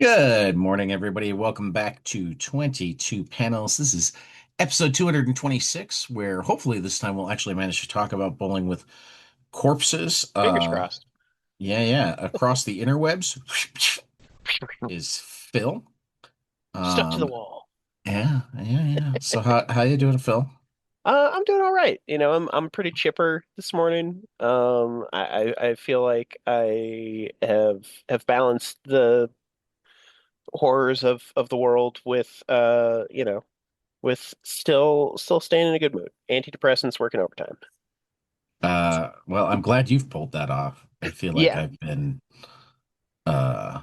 Good morning, everybody. Welcome back to 22 Panels. This is episode 226, where hopefully this time we'll actually manage to talk about bowling with corpses. Fingers crossed. Yeah. Across the interwebs is Phil. Stuck to the Um, wall. yeah. So how you doing, Phil? I'm doing all right. I'm pretty chipper this morning. I feel like I have balanced the horrors of the world with with still staying in a good mood. Antidepressants working overtime. Well, I'm glad you've pulled that off. I feel like Yeah, I've been uh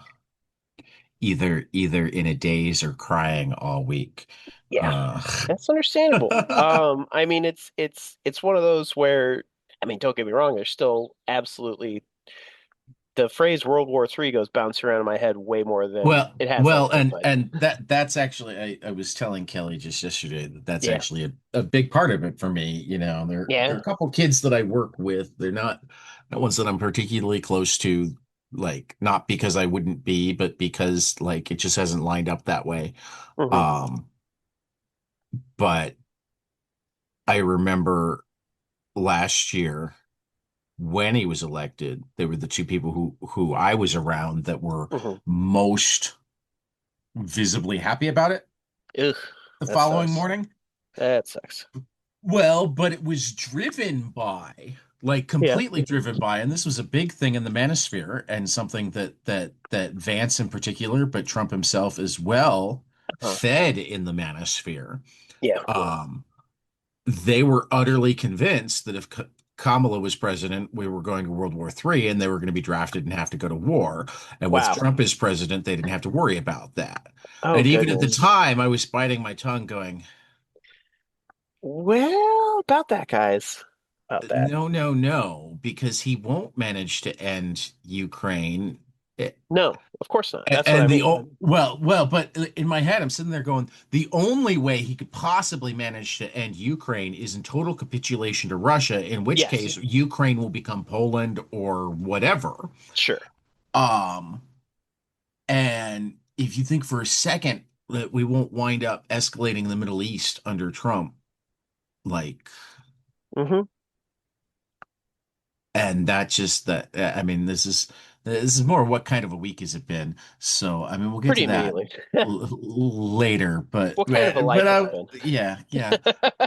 either in a daze or crying all week. yeah, Uh, that's understandable. I mean it's one of those where don't get me wrong, there's still absolutely the phrase World War III goes bouncing around in my head way more than Well, it has well, lately. and But and that's actually I was telling Kelly just yesterday that that's yeah, actually a big part of it for me. There are yeah, a couple kids that I work with. They're not ones that I'm particularly close to, like not because I wouldn't be, but because like it just hasn't lined up that way. hmm, Um, but I remember last year when he was elected, they were the two people who I was around that were hmm. most visibly happy about it Ugh, the that following sucks. morning. That sucks. Well, but it was driven by, like Yeah. completely driven by, and this was a big thing in the manosphere and something that Vance in particular, but Trump himself as well, Huh. fed in the manosphere. Yeah. Um, they were utterly convinced that if Kamala was president, we were going to World War III and they were going to be drafted and have to go to war. And with Wow. Trump as president, they didn't have to worry about that. Oh And even at the goodness. time, I was biting my tongue going, Well, about that, guys. About that. no, because he won't manage to end Ukraine. Eh, No, of course not. That's what I And mean. but in my head, I'm sitting there going, the only way he could possibly manage to end Ukraine is in total capitulation to Russia, in which Yes, case Ukraine will become Poland or whatever. sure. Um, and if you think for a second that we won't wind up escalating the Middle East under Trump, like Hmm. and that just that I mean this is more what kind of a week has it been, so I mean we'll get Pretty to that immediately. later, but What kind of a but life has it been? yeah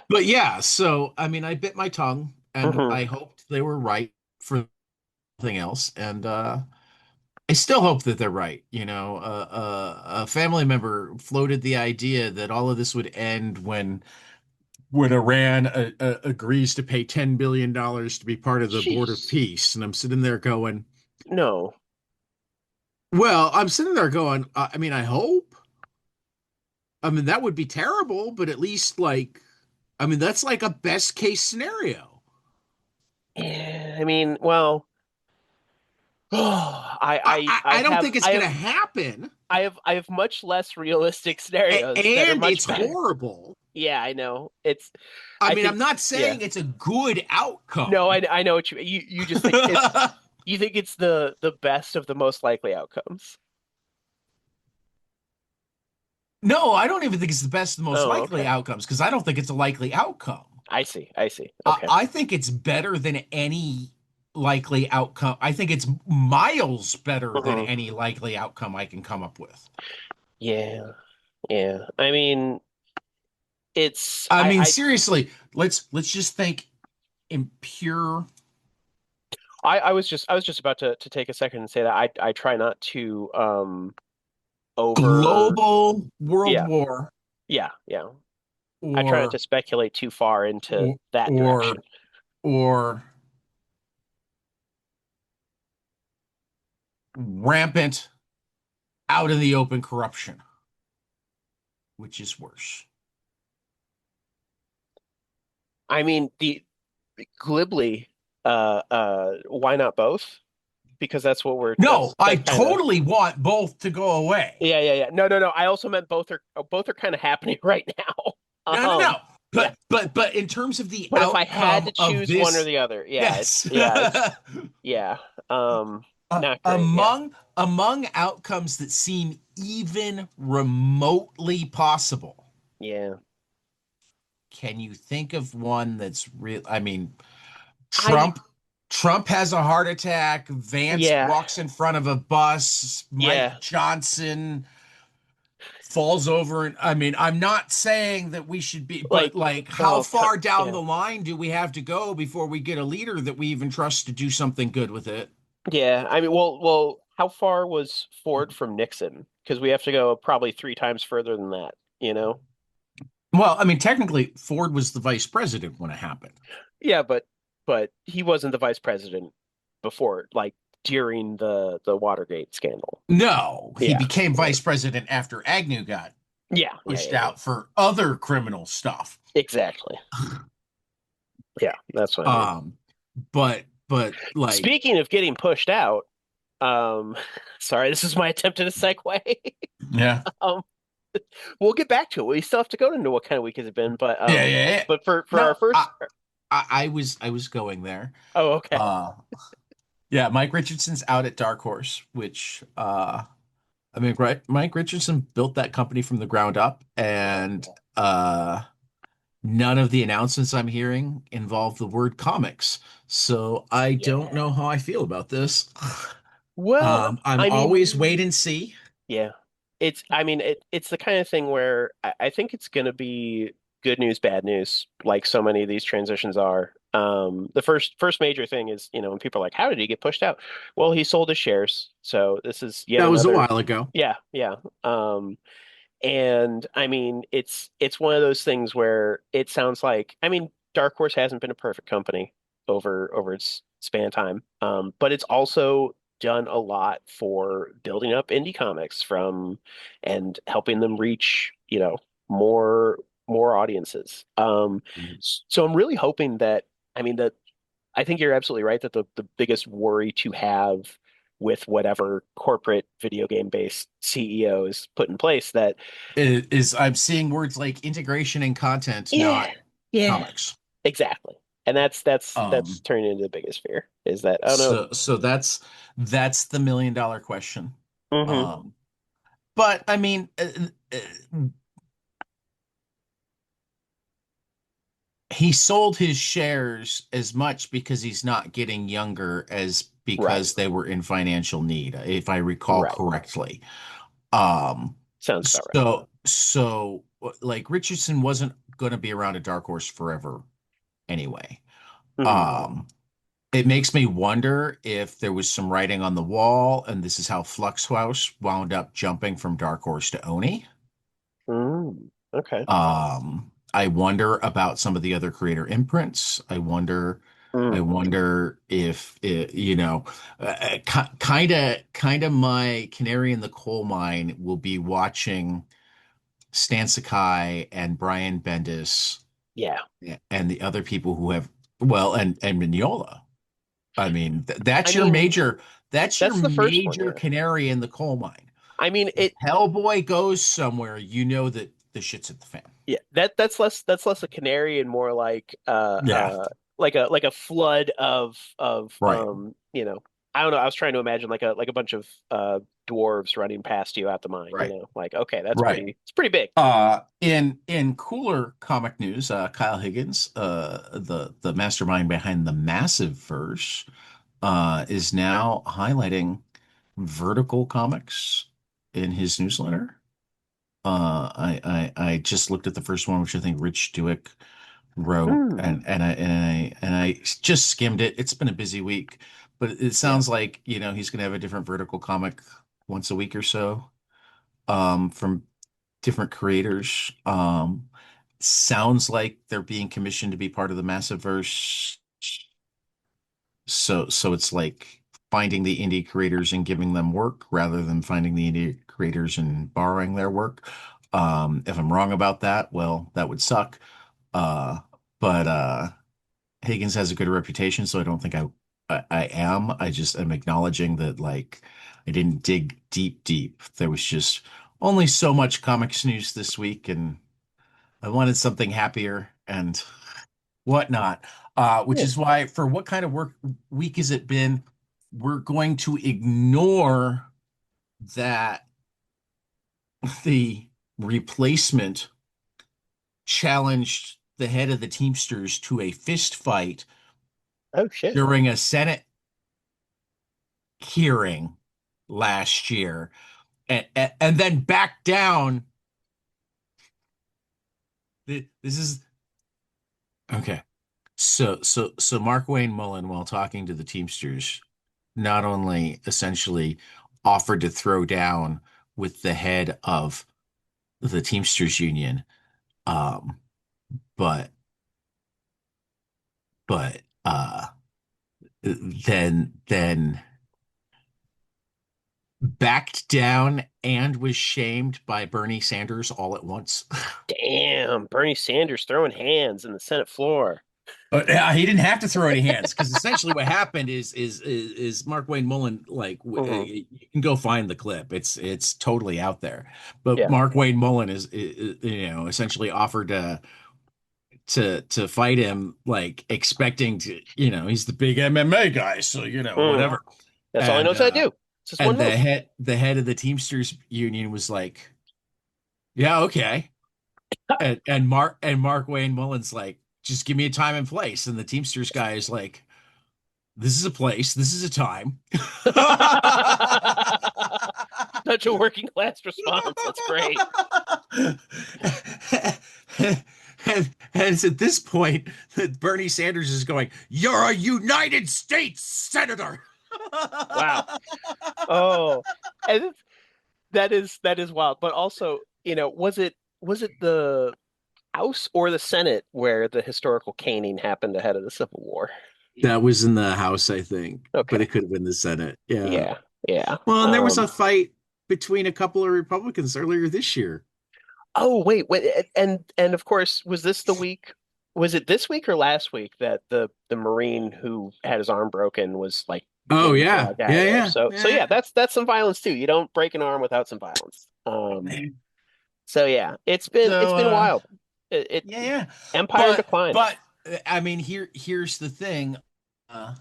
but yeah, so I mean I bit my tongue and Hmm. I hoped they were right for something else, and I still hope that they're right. A family member floated the idea that all of this would end when Iran agrees to pay $10 billion to be part of the Board of Jeez. Peace. And I'm sitting there going, No. I mean, I hope. I mean, that would be terrible, but at least, like, I mean, that's like a best case scenario. Yeah, I mean, well, I don't think it's going to happen, I have much less realistic scenarios that are and much it's better. horrible. Yeah, I know. I I mean, think, I'm not yeah. saying it's a good No, outcome. I know what you just think you think it's the best of the most likely outcomes. No, I don't even think it's the best, the most Oh, likely okay. outcomes because I don't think it's a likely outcome. I see. I see. I, Okay. I think it's better than any likely outcome. I think it's miles better than Hmm. any likely outcome I can come up with. Yeah. Yeah. I mean, it's I mean, seriously, let's just think in pure I was just about to take a second and say that I try not to over global world yeah, war yeah. I try not or to speculate too far into or that or direction. or rampant out in the open corruption, which is worse. I mean, the glibly why not both? Because No, I that's kind of totally want both to go away. yeah. No. I also meant both are kind of happening right now. No. Yeah. But in terms of the But if I had outcome to of choose one or this, the other, yes. it's yeah. Not great. Yeah. Among among outcomes that seem even remotely possible, Yeah. can you think of one that's real? I mean, I Trump Trump has a heart attack, Vance yeah. walks in front of a bus, Yeah. Mike Johnson falls over, and I mean, I'm not saying that we should be, but Like like how oh far down yeah. the line do we have to go before we get a leader that we even trust to do something good with it? Yeah. I mean, how far was Ford from Nixon? Because we have to go probably three times further than that, you know? Well, I mean, technically, Ford was the vice president when it happened. Yeah, but he wasn't the vice president before, like during the Watergate scandal. No, he Yeah. became Yeah. vice president after Agnew got Yeah. Yeah. pushed Yeah. Yeah. out for other criminal stuff. Exactly. Yeah, that's what I mean. Um, but like, Speaking of getting pushed out, um, sorry, this is my attempt at a segue. yeah, Um, we'll get back to it. We still have to go into what kind of week has it been, yeah. but for our No, first, I was going there. oh, okay, Uh, yeah, Mike Richardson's out at Dark Horse, which I mean, right, Mike Richardson built that company from the ground up, and uh, none of the announcements I'm hearing involve the word comics. So I don't yeah. know how I feel about this. Well, I'm I mean, always wait and see. yeah, I mean, it's the kind of thing where I think it's going to be good news, bad news, like so many of these transitions are. The first major thing is, when people are like, "How did he get pushed out?" Well, he sold his shares, so this is yet That was a another. while ago. Yeah, yeah. And I mean, it's one of those things where it sounds like, I mean, Dark Horse hasn't been a perfect company over its span of time, but it's also done a lot for building up indie comics from and helping them reach, more more audiences. So I'm really hoping that, I mean, that I think you're absolutely right that the biggest worry to have with whatever corporate video game based CEO is put in place that Is I'm seeing words like integration and content, yeah, not yeah, comics. exactly. And that's Um, turning into the biggest fear is that, oh no. so that's the $1 million question. Hmm. Um, but I mean, he sold his shares as much because he's not getting younger as Right, because they were in financial need, if I recall right. correctly. Um, Sounds about right. so like Richardson wasn't going to be around a dark horse forever anyway. Hmm. Um, it makes me wonder if there was some writing on the wall, and this is how Fluxhouse wound up jumping from Dark Horse to Oni. Okay. I wonder about some of the other creator imprints. I Mm. wonder if it, kind of my canary in the coal mine will be watching Stan Sakai and Brian Bendis Yeah. and the other people who have, well, and Mignola. I mean, I that's your mean, major that's your that's the first one, major yeah. canary in the coal mine. I mean, If Hellboy goes somewhere, you know that the shit's at the fan. yeah, that's less a canary and more Yeah, like a flood of right, I don't know, I was trying to imagine like a bunch of dwarves running past you out the mine, right, like okay, that's right. pretty big. In cooler comic news, Kyle Higgins, the mastermind behind the Massive Verse, is now highlighting vertical comics in his newsletter. I just looked at the first one, which I think Rich Duick wrote, Mm, and I just skimmed it. It's been a busy week, but it yeah. sounds like, he's gonna have a different vertical comic once a week or so, from different creators. Sounds like they're being commissioned to be part of the Massiveverse. So it's like finding the indie creators and giving them work rather than finding the indie creators and borrowing their work. If I'm wrong about that, well, that would suck. Uh, but Higgins has a good reputation, so I don't think I am. I just am acknowledging that, like, I didn't dig deep. There was just only so much comics news this week, and I wanted something happier and whatnot. Which Yeah. is why, for what kind of work week has it been, we're going to ignore. that the replacement challenged the head of the Teamsters to a fist fight Oh shit. during a Senate hearing last year, and then backed down. This is okay. So Mark Wayne Mullen, while talking to the Teamsters, not only essentially offered to throw down with the head of the Teamsters Union, um, but but then backed down and was shamed by Bernie Sanders all at once. Damn, Bernie Sanders throwing hands in the Senate floor. He didn't have to throw any hands because essentially what happened is Mark Wayne Mullen Hmm. you can go find the clip. It's totally out there. But Yeah. Mark Wayne Mullen is essentially offered to fight him like expecting to he's the big MMA guy, so Mm. whatever. That's all he And knows how to do. It's just one and move. the head of the Teamsters union was like, yeah, okay. And Mark Wayne Mullen's like, just give me a time and place. And the Teamsters guy is like, this is a place, this is a time. Such a working class response. That's great. And it's at this point that Bernie Sanders is going, you're a United States Senator. Wow. Oh, and that is wild. But also, was it the House or the Senate where the historical caning happened ahead of the Civil War? That was in the House, I think, but Okay. it could have been the Senate. Yeah. Yeah. Yeah. Well, and there was a fight between a couple of Republicans earlier this year. Oh, wait, and of course, was this the week? Was it this week or last week that the Marine who had his arm broken was like Oh being yeah, dragged out of yeah, there? yeah, So yeah. yeah, that's some violence too. You don't break an arm without some violence. So yeah, it's been So wild. It yeah, yeah. empire in But decline. but I mean here's the thing. Uh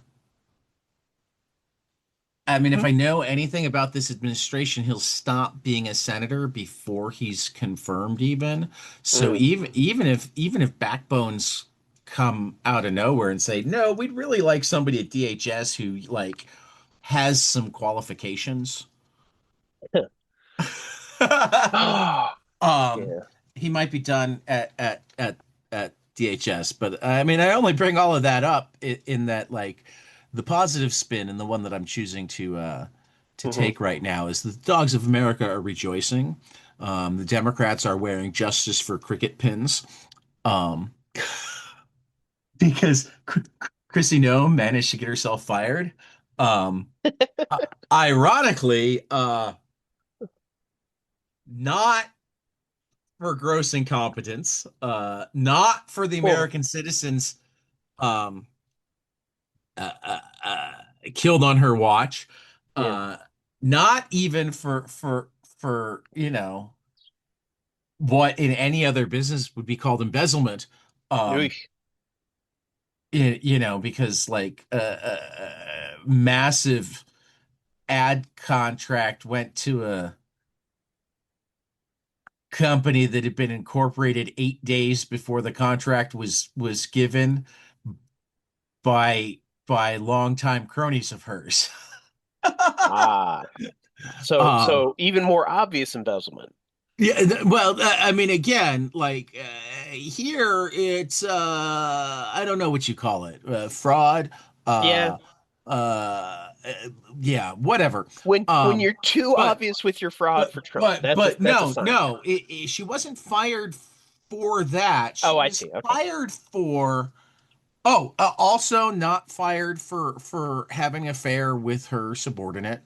I mean, if Mhm. I know anything about this administration, he'll stop being a senator before he's confirmed even. So Mm. even if backbones come out of nowhere and say, "No, we'd really like somebody at DHS who like has some qualifications." Oh, Um, yeah. he might be done at DHS, but I mean, I only bring all of that up in that like the positive spin and the one that I'm choosing to Hmm. take right now is the dogs of America are rejoicing. The Democrats are wearing justice for cricket pins. Um, because Chrissy Nome managed to get herself fired. Um, ironically, not for gross incompetence, not for the Cool. American citizens um, uh, uh, uh, killed on her watch, Yeah. uh, not even for what in any other business would be called embezzlement. Um, Oosh. because like massive ad contract went to a company that had been incorporated 8 days before the contract was given by by longtime cronies of hers. Ah. um, So even more obvious embezzlement. yeah, well, I mean, again, like here, it's I don't know what you call it, fraud, Yeah. uh, uh, yeah, whatever. When Um, you're too but obvious with your fraud but for Trump, but that's a but that's a no, sign. no, she wasn't fired for that. Oh, She I was see. Okay. fired for. Oh, also not fired for having an affair with her subordinate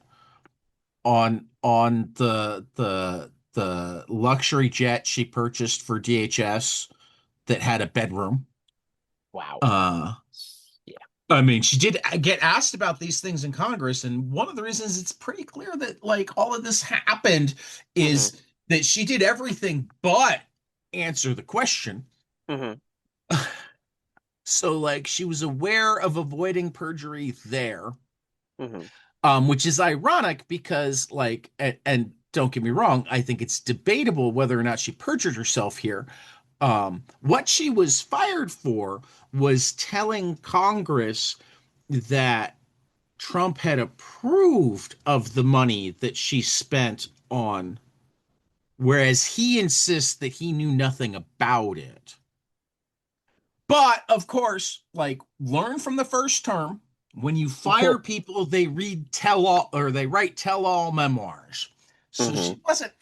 on the luxury jet she purchased for DHS that had a bedroom. Wow. Uh, Yeah. I mean, she did get asked about these things in Congress, and one of the reasons it's pretty clear that like all of this happened Hmm. is that she did everything but answer the question. Hmm. So like she was aware of avoiding perjury there. Hmm. Which is ironic because, like, and don't get me wrong, I think it's debatable whether or not she perjured herself here. What she was fired for was telling Congress that Trump had approved of the money that she spent on, whereas he insists that he knew nothing about it. But of course, like, learn from the first term. When you fire people, they read tell all or they write tell all memoirs. So Hmm. she wasn't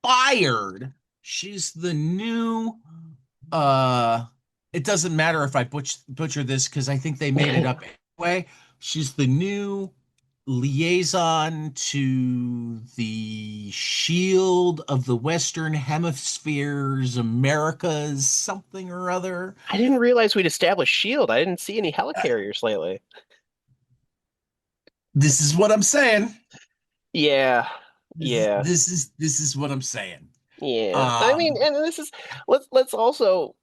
fired. She's the new uh it doesn't matter if I butcher this because I think they made it up anyway. She's the new liaison to the Shield of the Western Hemisphere's Americas, something or other. I didn't realize we'd established Shield. I didn't see any helicarriers lately. This is what I'm saying. Yeah, This is yeah, this is this is what I'm saying. yeah. I mean, Um, and this is let's also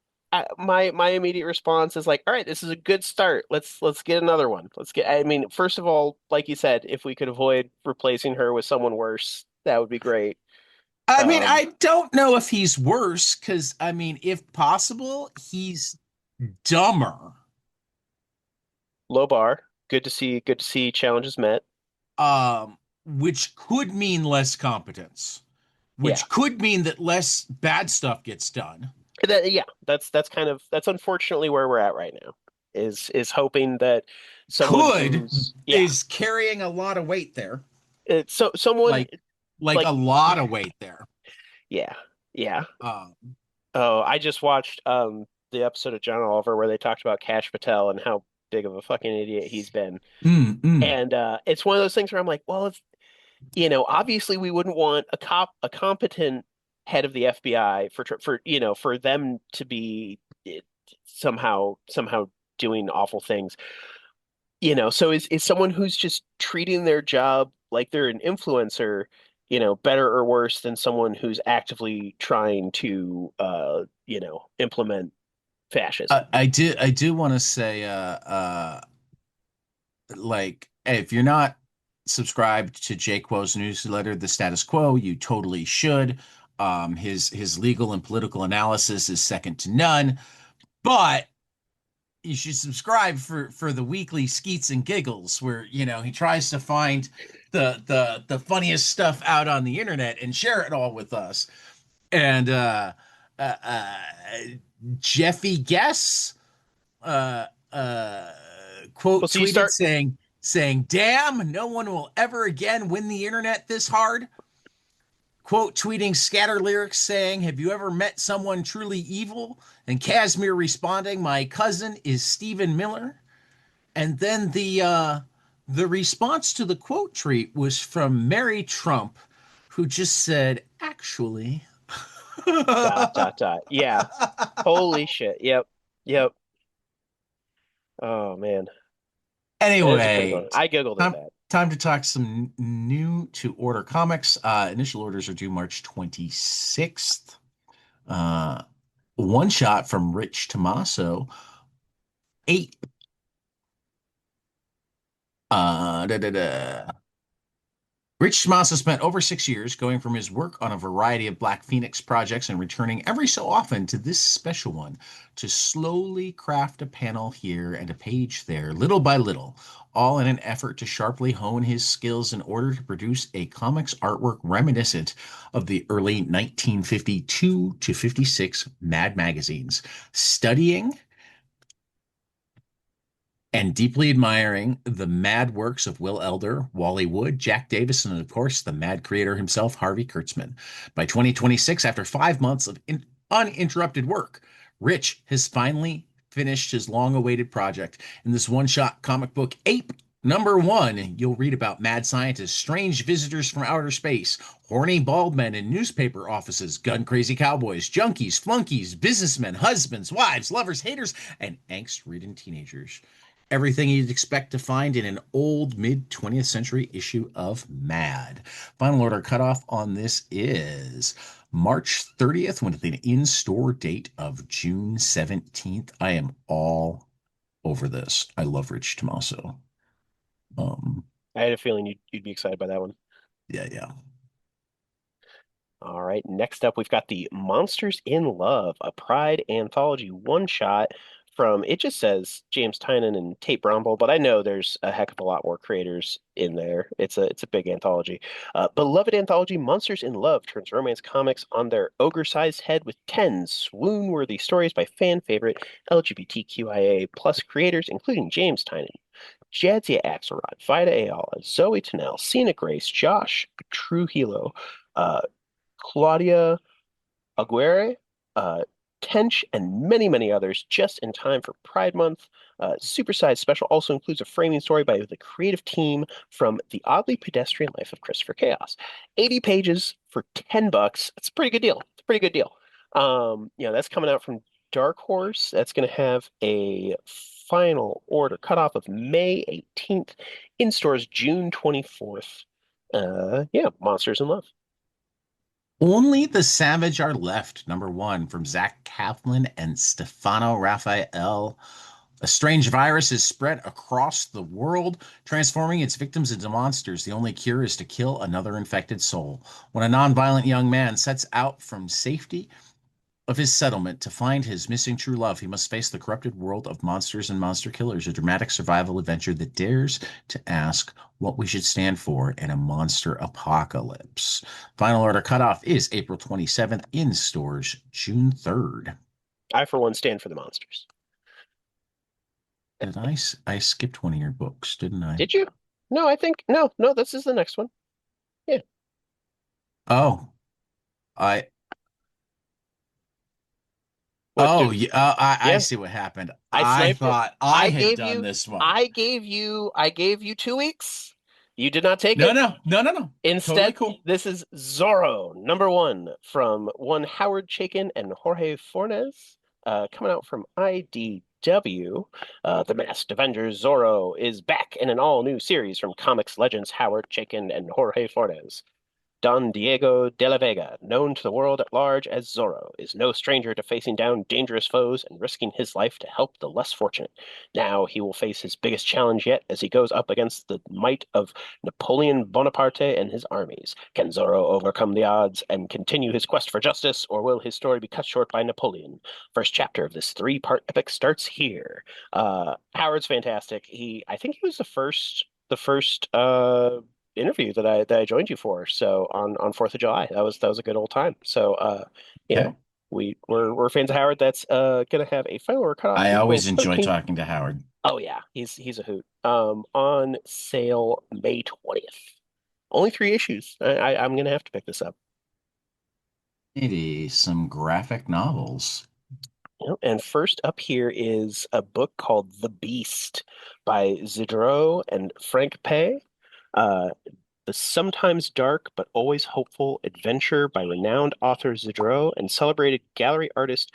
my immediate response is like, all right, this is a good start. Let's get another one. Let's get. I mean, first of all, like you said, if we could avoid replacing her with someone worse, that would be great. I mean, Um, I don't know if he's worse because I mean, if possible, he's dumber. Low bar. Good to see. Good to see challenges met. Which could mean less competence, Yeah. which could mean that less bad stuff gets done. Yeah, that's kind of that's unfortunately where we're at right now. Is hoping that someone Could who's yeah, is carrying a lot of weight there, it's so someone like like a like lot of weight there. yeah, yeah. Um, Oh, I just watched the episode of John Oliver where they talked about Cash Patel and how big of a fucking idiot he's been. mm. And it's one of those things where I'm like, well, it's obviously we wouldn't want a competent head of the FBI for them to be somehow doing awful things. So is someone who's just treating their job like they're an influencer, better or worse than someone who's actively trying to implement fascism? I do want to say, like, hey, if you're not subscribed to Jay Quo's newsletter, The Status Quo, you totally should. His legal and political analysis is second to none, but you should subscribe for the weekly skeets and giggles where he tries to find the funniest stuff out on the internet and share it all with us. And uh, uh Jeffy Guess uh Well, quote so you tweeted start. saying damn, no one will ever again win the internet this hard. Quote tweeting scatter lyrics saying, have you ever met someone truly evil? And Casimir responding, my cousin is Stephen Miller. And then the response to the quote tweet was from Mary Trump, who just said, actually. Dot dot dot. Yeah. Holy shit. Yep. Yep. Oh man, that is a pretty good Anyway, one. I giggled at time that. time to talk some new to order comics. Initial orders are due March 26th. Uh, one shot from Rich Tommaso. Eight. Da, da, da. Rich Tommaso spent over 6 years going from his work on a variety of Black Phoenix projects and returning every so often to this special one to slowly craft a panel here and a page there, little by little, all in an effort to sharply hone his skills in order to produce a comics artwork reminiscent of the early 1952 to 56 Mad magazines, studying and deeply admiring the mad works of Will Elder, Wally Wood, Jack Davis, and of course, the mad creator himself, Harvey Kurtzman. By 2026, after 5 months of uninterrupted work, Rich has finally finished his long awaited project. In this one shot comic book, Ape Number One, you'll read about mad scientists, strange visitors from outer space, horny bald men in newspaper offices, gun crazy cowboys, junkies, flunkies, businessmen, husbands, wives, lovers, haters, and angst ridden teenagers. Everything you'd expect to find in an old mid 20th century issue of Mad. Final order cutoff on this is March 30th with an in store date of June 17th. I am all over this. I love Rich Tommaso. Um, I had a feeling you'd be excited by that one. Yeah, yeah. All right, next up, we've got the Monsters in Love, a Pride anthology one shot from, it just says James Tynan and Tate Brownbull, but I know there's a heck of a lot more creators in there. It's a big anthology. Beloved anthology Monsters in Love turns romance comics on their ogre-sized head with 10 swoon-worthy stories by fan favorite LGBTQIA plus creators, including James Tynan, Jadzia Axelrod, Vida Ayala, Zoe Tennell, Cena Grace, Josh Trujillo, uh, Claudia Aguirre, uh, Tench, and many, many others just in time for Pride Month. Supersized Special also includes a framing story by the creative team from The Oddly Pedestrian Life of Christopher Chaos. 80 pages for $10. It's a pretty good deal. It's a pretty good deal. That's coming out from Dark Horse. That's going to have a final order cutoff of May 18th, in stores June 24th. Monsters in Love. Only the Savage Are Left, #1, from Zach Kaplan and Stefano Raphael. A strange virus is spread across the world, transforming its victims into monsters. The only cure is to kill another infected soul. When a nonviolent young man sets out from safety of his settlement to find his missing true love, he must face the corrupted world of monsters and monster killers, a dramatic survival adventure that dares to ask what we should stand for in a monster apocalypse. Final order cutoff is April 27th, in stores June 3rd. I, for one, stand for the monsters. I skipped one of your books, didn't I? Did you? No, I think no. This is the next one. Yeah. Oh, I What did? yeah, I Yeah. see what happened. I I sniped it. thought I had done this one. I gave you 2 weeks. You did not take No, it. no, no, no, no. Totally Instead, cool. this is Zorro, #1 from one Howard Chaykin and Jorge Fornes, coming out from IDW. The Masked Avengers Zorro is back in an all-new series from comics legends Howard Chaykin and Jorge Fornes. Don Diego de la Vega, known to the world at large as Zorro, is no stranger to facing down dangerous foes and risking his life to help the less fortunate. Now he will face his biggest challenge yet as he goes up against the might of Napoleon Bonaparte and his armies. Can Zorro overcome the odds and continue his quest for justice, or will his story be cut short by Napoleon? First chapter of this three-part epic starts here. Howard's fantastic. I think he was the first interview that I joined you for. So on 4th of July, that was a good old time. So you Okay. know, we're fans of Howard. That's gonna have a final or cutoff I April always enjoy 13th. talking to Howard. Oh yeah, he's a hoot. On sale May 20th. Only 3 issues. I'm gonna have to pick this up. Maybe some graphic novels. And first up here is a book called The Beast by Zidro and Frank Pay. Uh, the sometimes dark but always hopeful adventure by renowned author Zidro and celebrated gallery artist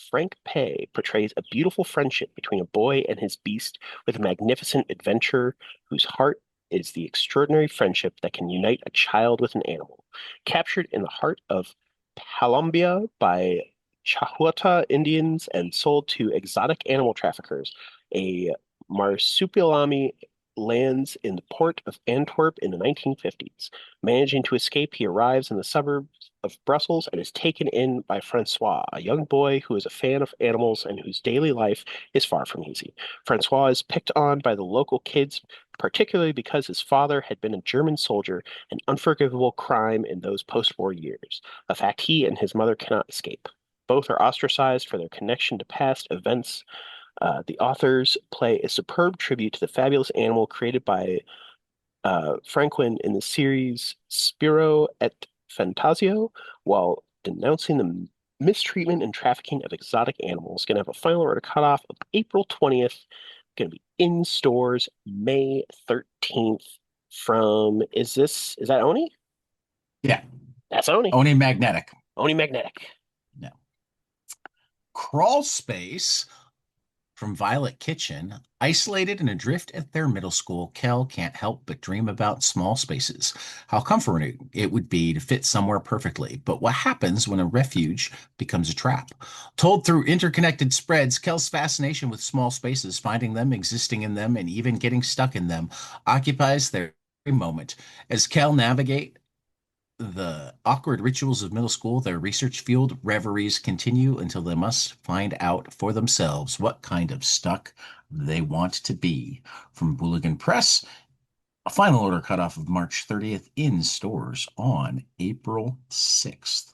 Frank Pay portrays a beautiful friendship between a boy and his beast with a magnificent adventure whose heart is the extraordinary friendship that can unite a child with an animal. Captured in the heart of Colombia by Chahuata Indians and sold to exotic animal traffickers, a marsupilami lands in the port of Antwerp in the 1950s. Managing to escape, he arrives in the suburbs of Brussels and is taken in by Francois, a young boy who is a fan of animals and whose daily life is far from easy. Francois is picked on by the local kids, particularly because his father had been a German soldier, an unforgivable crime in those post-war years, a fact he and his mother cannot escape. Both are ostracized for their connection to past events. The authors play a superb tribute to the fabulous animal created by Franquin in the series Spiro et Fantasio, while denouncing the mistreatment and trafficking of exotic animals. Going to have a final order cutoff of April 20th. Going to be in stores May 13th. Is that Oni? Yeah. That's Oni. Oni Magnetic. Oni Magnetic. No. Crawl Space from Violet Kitchen. Isolated and adrift at their middle school, Kel can't help but dream about small spaces. How comforting it would be to fit somewhere perfectly. But what happens when a refuge becomes a trap? Told through interconnected spreads, Kel's fascination with small spaces, finding them, existing in them, and even getting stuck in them, occupies their moment. As Cal navigate the awkward rituals of middle school, their research-fueled reveries continue until they must find out for themselves what kind of stuck they want to be. From Hooligan Press, a final order cutoff of March 30th in stores on April 6th.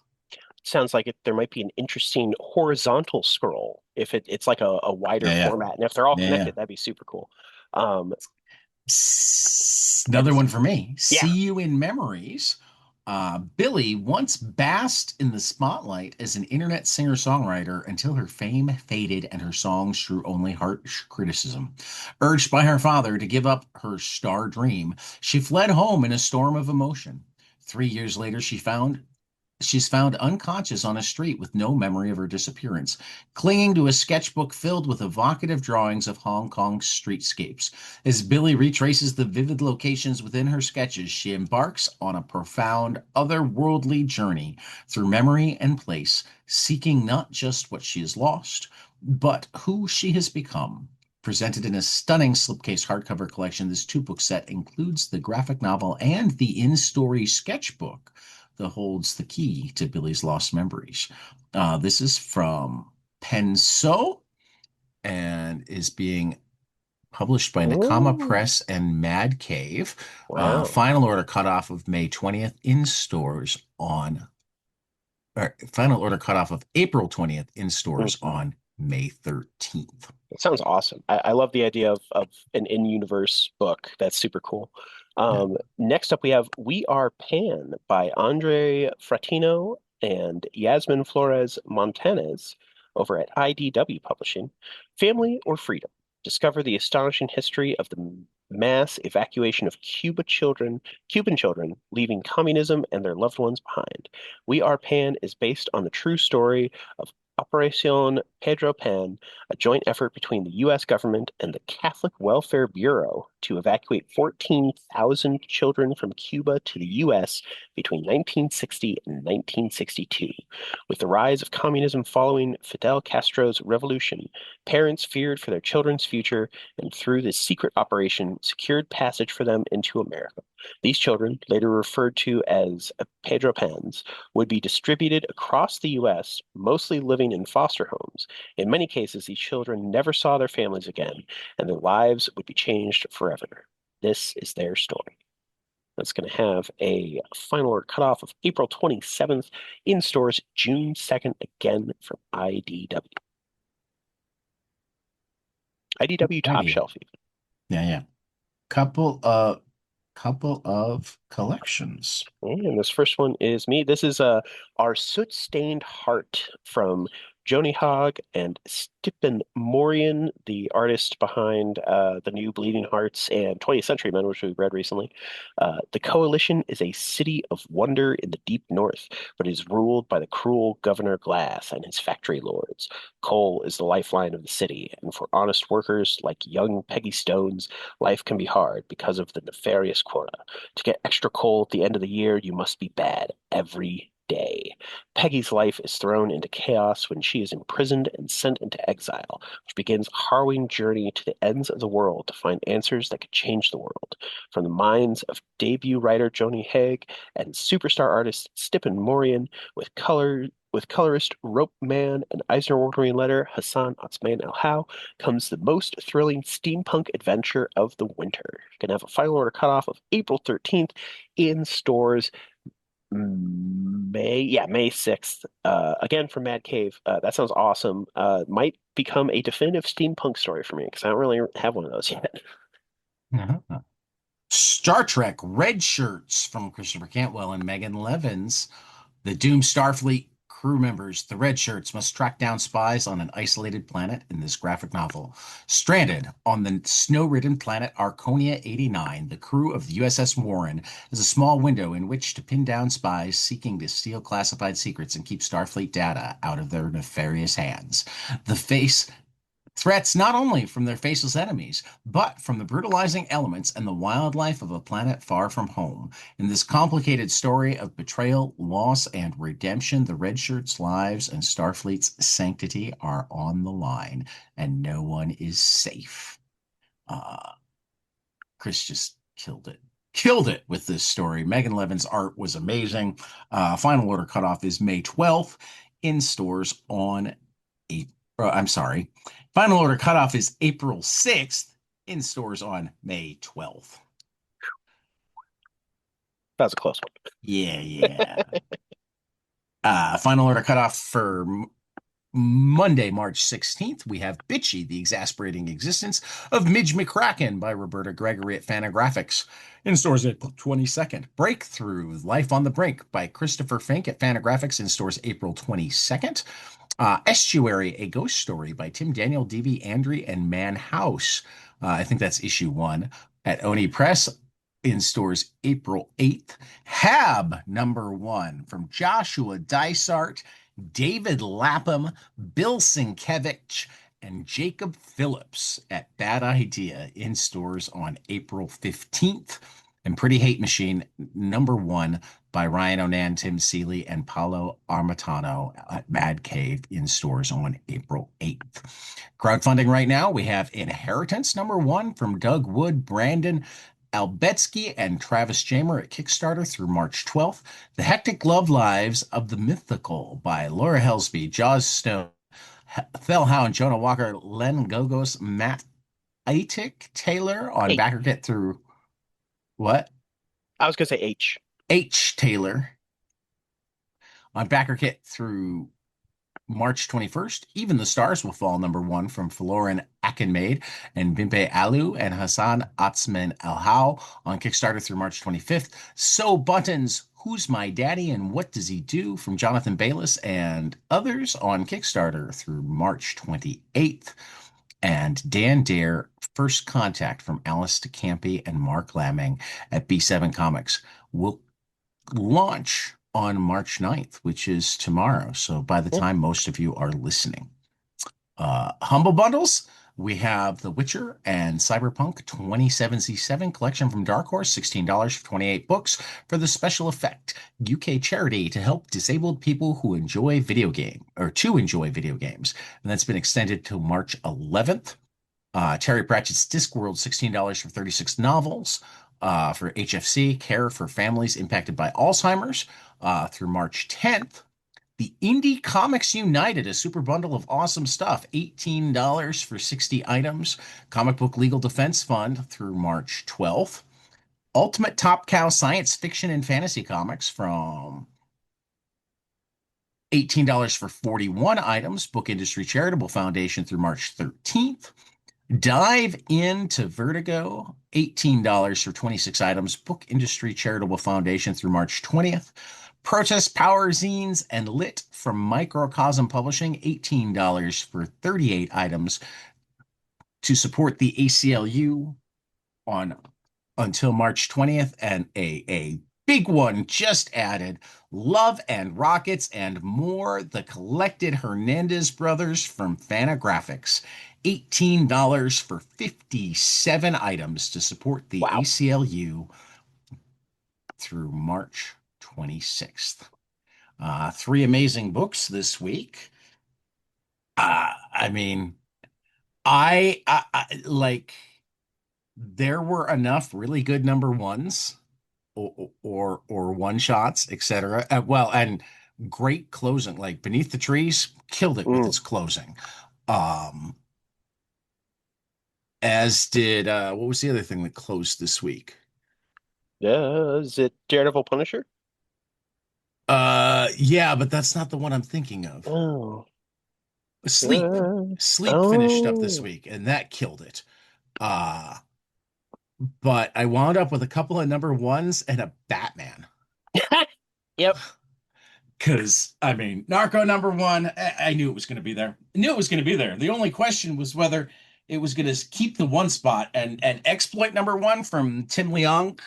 Sounds like there might be an interesting horizontal scroll if it's like a wider Yeah, yeah, format. And if they're all yeah, yeah. connected, that'd be super cool. Um, Another and one for me. yeah. See You in Memories. Billy once basked in the spotlight as an internet singer-songwriter until her fame faded and her songs drew only harsh criticism. Urged by her father to give up her star dream, she fled home in a storm of emotion. 3 years later, she's found unconscious on a street with no memory of her disappearance, clinging to a sketchbook filled with evocative drawings of Hong Kong's streetscapes. As Billy retraces the vivid locations within her sketches, she embarks on a profound, otherworldly journey through memory and place, seeking not just what she has lost, but who she has become. Presented in a stunning slipcase hardcover collection, this two-book set includes the graphic novel and the in-story sketchbook that holds the key to Billy's lost memories. This is from Penso and is being published by Nakama Oh, Press and Mad Cave. wow. Final order cutoff of May 20th in stores on, or final order cutoff of April 20th in stores Mhm. on May 13th. That sounds awesome. I love the idea of an in-universe book. That's super cool. Yeah. Next up, we have We Are Pan by Andre Fratino and Yasmin Flores Montanez over at IDW Publishing. Family or Freedom? Discover the astonishing history of the mass evacuation of Cuban children leaving communism and their loved ones behind. We Are Pan is based on the true story of Operación Pedro Pan, a joint effort between the U.S. government and the Catholic Welfare Bureau to evacuate 14,000 children from Cuba to the U.S. between 1960 and 1962. With the rise of communism following Fidel Castro's revolution, parents feared for their children's future and through this secret operation secured passage for them into America. These children, later referred to as Pedro Pans, would be distributed across the U.S., mostly living in foster homes. In many cases, these children never saw their families again, and their lives would be changed forever. This is their story. That's going to have a final order cutoff of April 27th in stores June 2nd, again from IDW. IDW Top Righty. Shelf. Yeah, yeah. Couple of collections. And this first one is me. This is Our Soot-Stained Heart from Joni Hogg and Stippen Morian, the artist behind the new Bleeding Hearts and 20th Century Men, which we read recently. The Coalition is a city of wonder in the deep north, but is ruled by the cruel Governor Glass and his factory lords. Coal is the lifeline of the city, and for honest workers like young Peggy Stones, life can be hard because of the nefarious quota. To get extra coal at the end of the year, you must be bad every day. Peggy's life is thrown into chaos when she is imprisoned and sent into exile, which begins a harrowing journey to the ends of the world to find answers that could change the world. From the minds of debut writer Joni Haig and superstar artist Stippen Morian, with colorist Rope Man and Eisner Award-winning letter Hassan Otsman El How, comes the most thrilling steampunk adventure of the winter. Going to have a final order cutoff of April 13th in stores May 6th. Again from Mad Cave. That sounds awesome. Might become a definitive steampunk story for me because I don't really have one of those yet. Uh-huh. Star Trek Red Shirts from Christopher Cantwell and Megan Levins. The doomed Starfleet crew members, the Red Shirts, must track down spies on an isolated planet in this graphic novel. Stranded on the snow-ridden planet Arconia 89, the crew of the USS Warren has a small window in which to pin down spies seeking to steal classified secrets and keep Starfleet data out of their nefarious hands. The face Threats not only from their faceless enemies, but from the brutalizing elements and the wildlife of a planet far from home. In this complicated story of betrayal, loss, and redemption, the Red Shirts' lives and Starfleet's sanctity are on the line, and no one is safe. Uh, Chris just killed it. killed it with this story. Megan Levin's art was amazing. Final order cutoff is May 12th in stores on eight. I'm sorry. Final order cutoff is April 6th in stores on May 12th. That was a close Yeah, yeah. Final order cutoff for Monday, March 16th, we have Bitchy, The Exasperating Existence of Midge McCracken by Roberta Gregory at Fantagraphics. In stores April 22nd. Breakthrough, Life on the Brink by Christopher Fink at Fantagraphics in stores April 22nd. Estuary, A Ghost Story by Tim Daniel, D.V. Andre, and Man House. I think that's issue one at Oni Press in stores April 8th. Hab number one from Joshua Dysart, David Lapham, Bill Sienkiewicz, and Jacob Phillips at Bad Idea in stores on April 15th. And Pretty Hate Machine number one by Ryan Onan, Tim Seeley, and Paolo Armatano at Mad Cave in stores on April 8th. Crowdfunding right now, we have Inheritance number one from Doug Wood, Brandon Albetsky, and Travis Jamer at Kickstarter through March 12th. The Hectic Love Lives of the Mythical by Laura Helsby, Jaws Stone, Fellhound, Jonah Walker, Len Gogos, Matt Aitik, Taylor on one. Backerkit through what? I was gonna say H. H. Taylor on Backerkit through March 21st. Even the Stars Will Fall number one from Florin Akinmaid and Bimpe Alu and Hassan Atzman El Hao on Kickstarter through March 25th. So Buttons, Who's My Daddy and What Does He Do from Jonathan Bayless and others on Kickstarter through March 28th. And Dan Dare, First Contact from Alice DeCampi and Mark Lamming at B7 Comics will launch on March 9th, which is tomorrow. So by the time most of you are listening, Humble Bundles, we have The Witcher and Cyberpunk 2077 collection from Dark Horse, $16 for 28 books for the special effect UK charity to help disabled people who enjoy video game or to enjoy video games. And that's been extended to March 11th. Terry Pratchett's Discworld, $16 for 36 novels for HFC, Care for Families Impacted by Alzheimer's through March 10th. The Indie Comics United, a super bundle of awesome stuff, $18 for 60 items. Comic Book Legal Defense Fund through March 12th. Ultimate Top Cow Science Fiction and Fantasy Comics from $18 for 41 items. Book Industry Charitable Foundation through March 13th. Dive into Vertigo, $18 for 26 items. Book Industry Charitable Foundation through March 20th. Protest Power Zines and Lit from Microcosm Publishing, $18 for 38 items to support the ACLU on until March 20th. And a big one just added, Love and Rockets and More, the Collected Hernandez Brothers from Fantagraphics. $18 for 57 items to support the Wow. ACLU through March 26th. Three amazing books this week. I mean, I like there were enough really good number ones or one shots, etc. Well, and great closing, like Beneath the Trees killed it with Mm. its closing. Um, as did what was the other thing that closed this week? Is it Daredevil Punisher? Yeah, but that's not the one I'm thinking of. Oh. Sleep. Sleep finished up this Oh. week, and that killed it. Uh, but I wound up with a couple of number ones and a Batman. Yep. Because, I mean, Narco number one, I knew it was going to be there. I knew it was going to be there. The only question was whether it was going to keep the one spot. And Exploit number one from Tim Leong,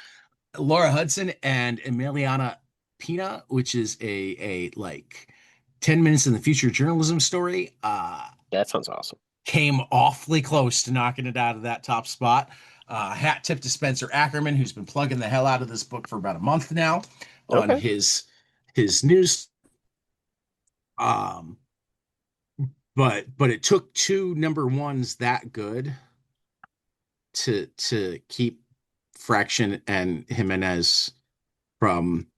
Laura Hudson, and Emiliana Pina, which is a like 10 minutes in the future journalism story, That sounds awesome. came awfully close to knocking it out of that top spot. Hat tip to Spencer Ackerman, who's been plugging the hell out of this book for about a month now on Okay. his news. Um, but it took two number ones that good to keep Fraction and Jimenez from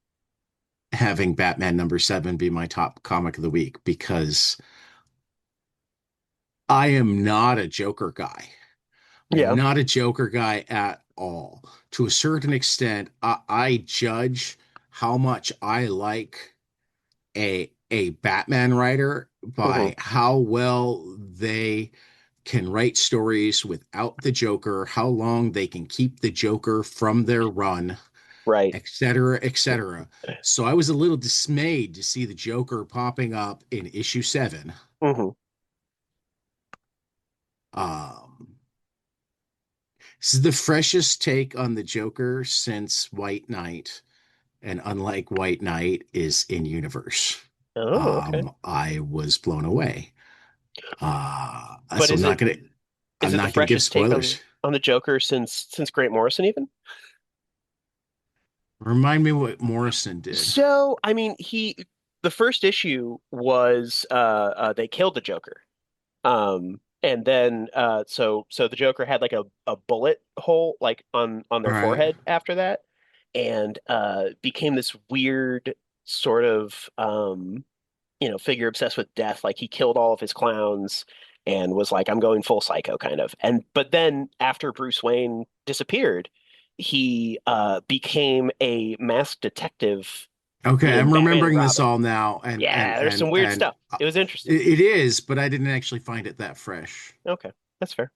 having Batman #7 be my top comic of the week because I am not a Joker guy. I'm Yeah. not a Joker guy at all. To a certain extent, I judge how much I like a Batman writer Hmm. by how well they can write stories without the Joker, how long they can keep the Joker from their run, Right. et cetera, et cetera. So I was a little dismayed to see the Joker popping up in issue 7. Hmm. Um, this is the freshest take on the Joker since White Knight, and unlike White Knight, is in universe. Oh, okay. I was blown away. But So is it is I'm it the not gonna give freshest take on spoilers. the Joker since Grant Morrison even? Remind me what Morrison did. So, I mean, the first issue was they killed the Joker. And then so the Joker had like a bullet hole like on All their right. forehead after that, and became this weird sort of figure obsessed with death. Like he killed all of his clowns and was like, I'm going full psycho kind of. And but then after Bruce Wayne disappeared, he became a masked detective Okay, in I'm Batman and remembering this Robin. all now, Yeah, there's some weird and stuff. It was interesting. it is, but I didn't actually find it that fresh. Okay, that's fair.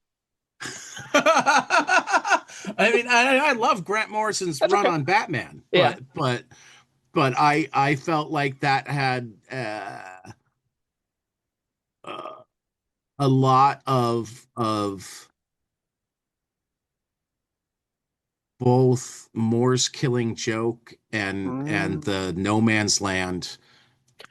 I mean, I love Grant Morrison's That's run okay. on Batman, Yeah. but I felt like that had uh, a lot of both Moore's Killing Joke and Mm, the No Man's Land,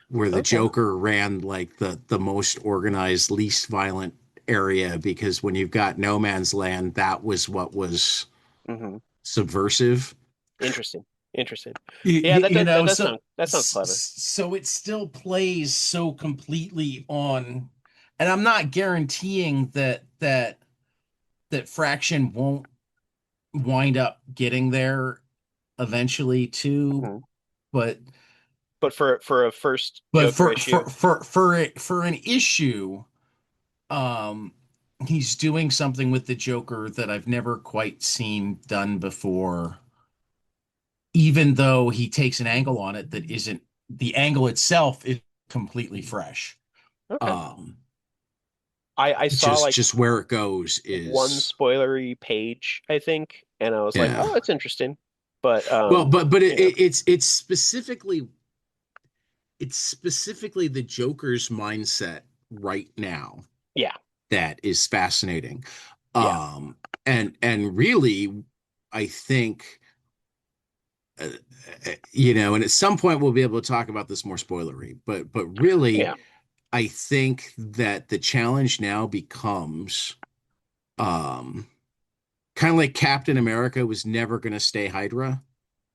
where the okay. Joker ran like the most organized, least violent area, because when you've got No Man's Land, that was what was Hmm. subversive. Interesting. Interesting. Yeah, You know, that sounds clever. so it still plays so completely on, and I'm not guaranteeing that Fraction won't wind up getting there eventually too, Hmm. but But for a first but Joker issue, for an issue, um, he's doing something with the Joker that I've never quite seen done before, even though he takes an angle on it that isn't, the angle itself is completely fresh. okay. Um, I saw like just where it goes one is, spoilery page, I think, and I was like, yeah. oh, that's interesting. But Well, but you know, it's specifically the Joker's mindset right now yeah, that is fascinating. yeah, Um, and really, I think, uh, and at some point we'll be able to talk about this more spoilery, but really, yeah, I think that the challenge now becomes, um, kind of like Captain America was never going to stay Hydra.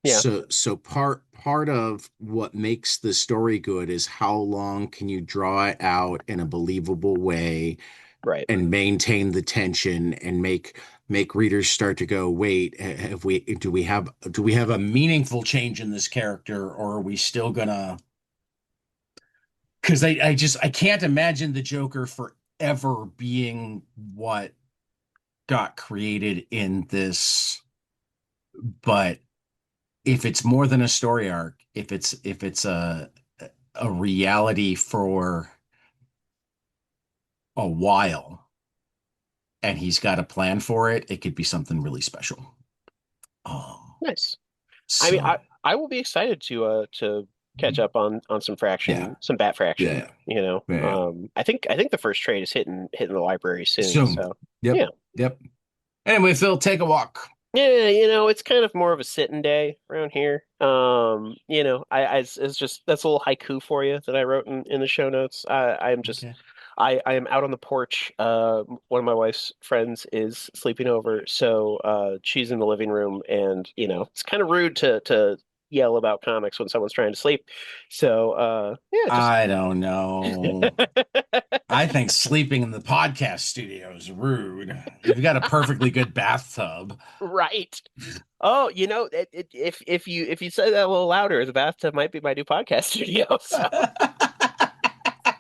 yeah, So part of what makes the story good is how long can you draw it out in a believable way right. and maintain the tension and make readers start to go, wait, have we do we have a meaningful change in this character, or are we still gonna, because I can't imagine the Joker forever being what got created in this. But if it's more than a story arc, if it's a reality for a while and he's got a plan for it, it could be something really special. Um, Nice. I mean, so I will be excited to catch up on yeah, some Bat Fraction, yeah, you know. yeah. I think the first trade is hitting the library soon, Soon. so Yep, yeah. yep. Anyway, Phil, take a walk. Yeah, it's kind of more of a sitting day around here. It's just that's a little haiku for you that I wrote in the show notes. Okay. I am out on the porch. One of my wife's friends is sleeping over, so she's in the living room, and it's kind of rude to yell about comics when someone's trying to sleep. So yeah, just I don't know. I think sleeping in the podcast studio is rude. You've got a perfectly good bathtub. Right. Oh, if you say that a little louder, the bathtub might be my new podcast studio. So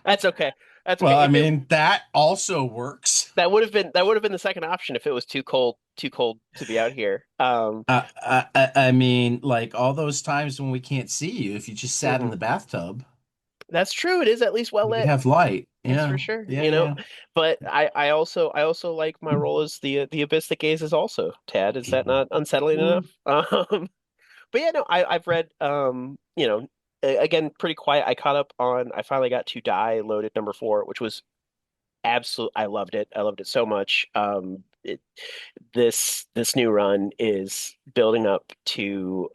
that's okay. That's okay. Well, I If it mean, that also works. that would have been the second option if it was too cold to be out here. I mean, like all those times when we can't see you, if you just sat in Mhm. the bathtub, That's true. It is at least well we'd lit. have light. That's for Yeah, sure. yeah, yeah. But I also like my role as the abyss that gazes also. Tad, is that not unsettling enough? But yeah, no, I've read again pretty quiet. I finally got to Die loaded number 4, which was absolute. I loved it. I loved it so much. This new run is building up to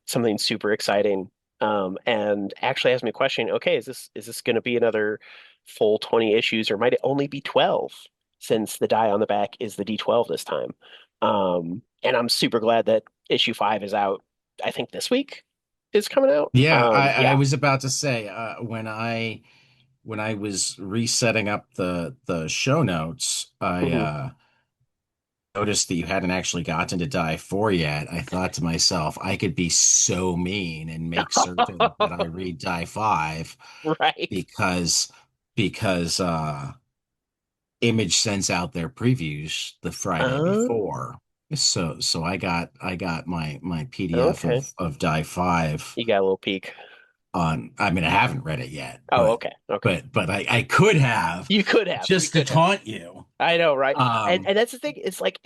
something super exciting. And actually has me questioning, okay, is this going to be another full 20 issues, or might it only be 12 since the die on the back is the D12 this time? And I'm super glad that issue 5 is out. I think this week is coming out. Yeah, I Yeah. was about to say when I was resetting up the show notes, I Mhm. noticed that you hadn't actually gotten to die 4 yet. I thought to myself, I could be so mean and make certain that I read die 5 Right. because because Image sends out their previews the Friday Oh, before. So I got my PDF okay. of die 5 You got a little peek. on. I mean, I haven't read it yet, Oh, okay. Okay. but I could have You could have. You just to could have. taunt you. I know, right? And Um, that's the thing. It's like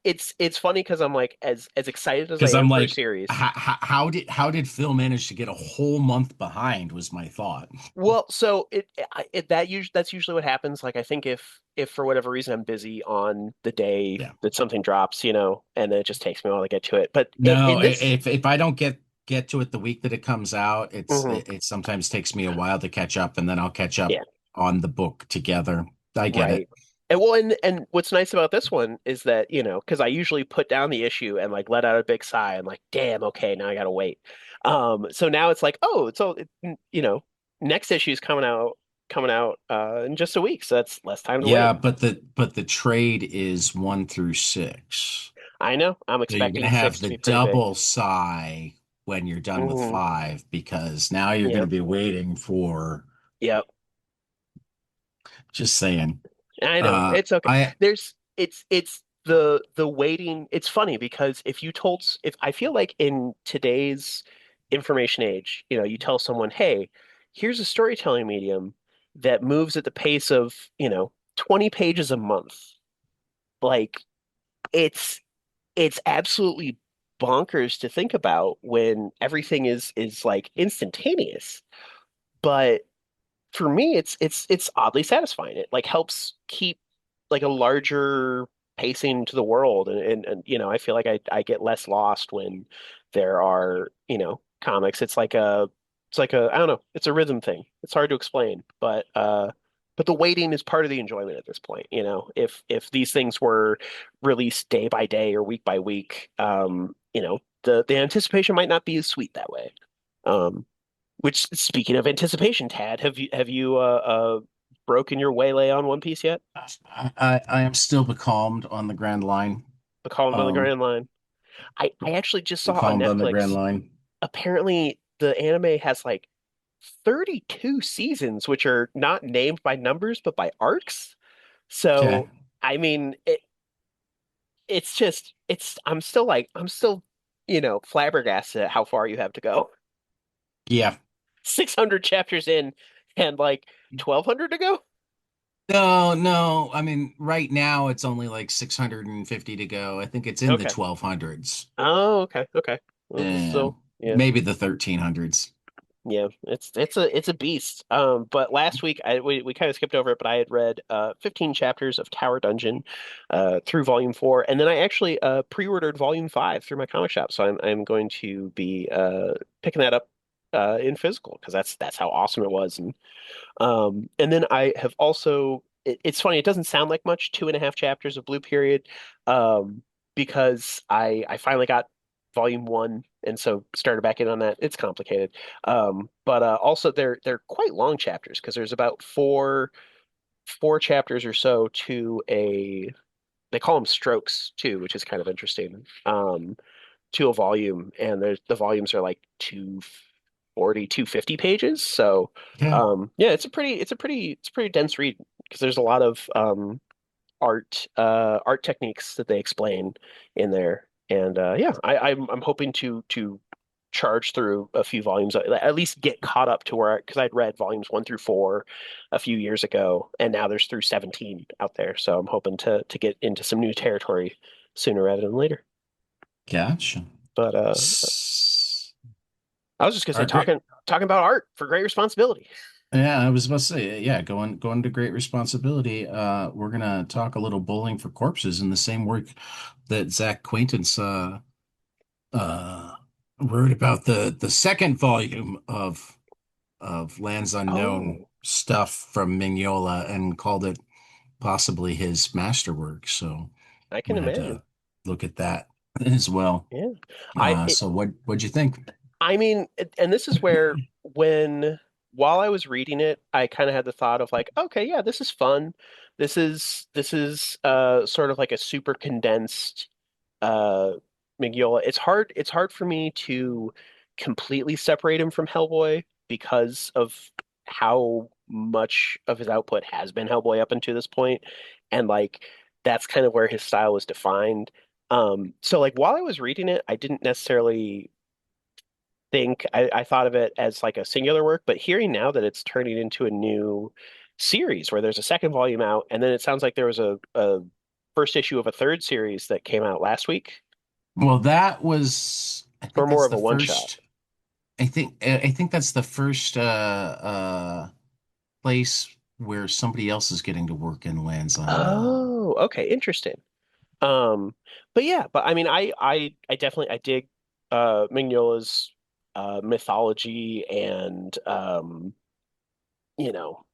it's funny because I'm like as excited as I because am I'm for a like, series. how did Phil manage to get a whole month behind was my thought. Well, so that's usually what happens. Like I think if for whatever reason I'm busy on the day Yeah. that something drops, and then it just takes me a while to get to it. But No, in this, if I don't get to it the week that it comes out, mhm, it sometimes takes me a while to catch up, and then I'll catch up yeah, on the book together. I get it. right. And what's nice about this one is that, because I usually put down the issue and like let out a big sigh and like, damn, okay, now I gotta wait. So now it's like, oh, next issue is coming out in just a week, so that's less time to Yeah, wait. but the trade is 1 through 6. I know. I'm So you're gonna expecting have six to the be pretty big. double sigh when you're done with Hmm. 5 because now you're gonna Yep. be waiting for Yep. just saying. I know. It's okay. I It's the waiting. It's funny because if I feel like in today's information age, you tell someone, "Hey, here's a storytelling medium that moves at the pace of, 20 pages a month." Like it's it's absolutely bonkers to think about when everything is like instantaneous. But for me, it's oddly satisfying. It like helps keep like a larger pacing to the world, and I feel like I get less lost when there are comics. It's like a I don't know. It's a rhythm thing. It's hard to explain, but the waiting is part of the enjoyment at this point. If these things were released day by day or week by week, the anticipation might not be as sweet that way. Um, which, speaking of anticipation, Tad, have you broken your waylay on One Piece yet? I am still becalmed on the Grand Line. The Column on the Um, Grand Line. I actually just saw on becalmed on the Grand Netflix. Line. Apparently, the anime has like 32 seasons, which are not named by numbers but by arcs. Okay. So, I mean, it's just I'm still flabbergasted at how far you have to go. Yeah. 600 chapters in and like 1,200 to go. No, no. I mean, right now it's only like 650 to go. I think it's in the Okay. 1200s. Oh, okay, okay. Well, And still, yeah, maybe the 1300s. yeah. It's a beast. But last week we kind of skipped over it, but I had read 15 chapters of Tower Dungeon through Volume 4, and then I actually pre-ordered Volume 5 through my comic shop. So I'm going to be picking that up in physical because that's how awesome it was. And then I have also it's funny, it doesn't sound like much, 2.5 chapters of Blue Period, um, because I finally got volume 1 and so started back in on that. It's complicated. But also they're quite long chapters because there's about four chapters or so to a they call them strokes too, which is kind of interesting. To a volume, and the volumes are like 240, 250 pages. So Okay. yeah, it's a pretty dense read because there's a lot of art techniques that they explain in there. And yeah, I'm hoping to charge through a few volumes, at least get caught up to where because I'd read volumes 1 through 4 a few years ago, and now there's through 17 out there. So I'm hoping to get into some new territory sooner rather than later. Gotcha. But I was just gonna All say right, great. talking about art for great responsibility. Yeah, I was about to say, yeah, going to great responsibility. We're gonna talk a little bowling for corpses in the same work that Zach Quaintance uh wrote about the second volume of Lands Unknown Oh, stuff from Mignola and called it possibly his masterwork. So I I'm can gonna have imagine. to look at that as well. Yeah. I So what'd you think? I mean, and this is where while I was reading it, I kind of had the thought of like, okay, yeah, this is fun. This is sort of like a super condensed uh Mignola. It's hard for me to completely separate him from Hellboy because of how much of his output has been Hellboy up until this point. And like that's kind of where his style was defined. So like while I was reading it, I didn't necessarily think I thought of it as like a singular work, but hearing now that it's turning into a new series where there's a second volume out, and then it sounds like there was a first issue of a third series that came out last week, Well, that was, I or think more that's of the a one shot. first. I think that's the first place where somebody else is getting to work in Lands Unknown. Oh, okay, interesting. But yeah, but I mean, I definitely I dig Mignola's mythology and you know,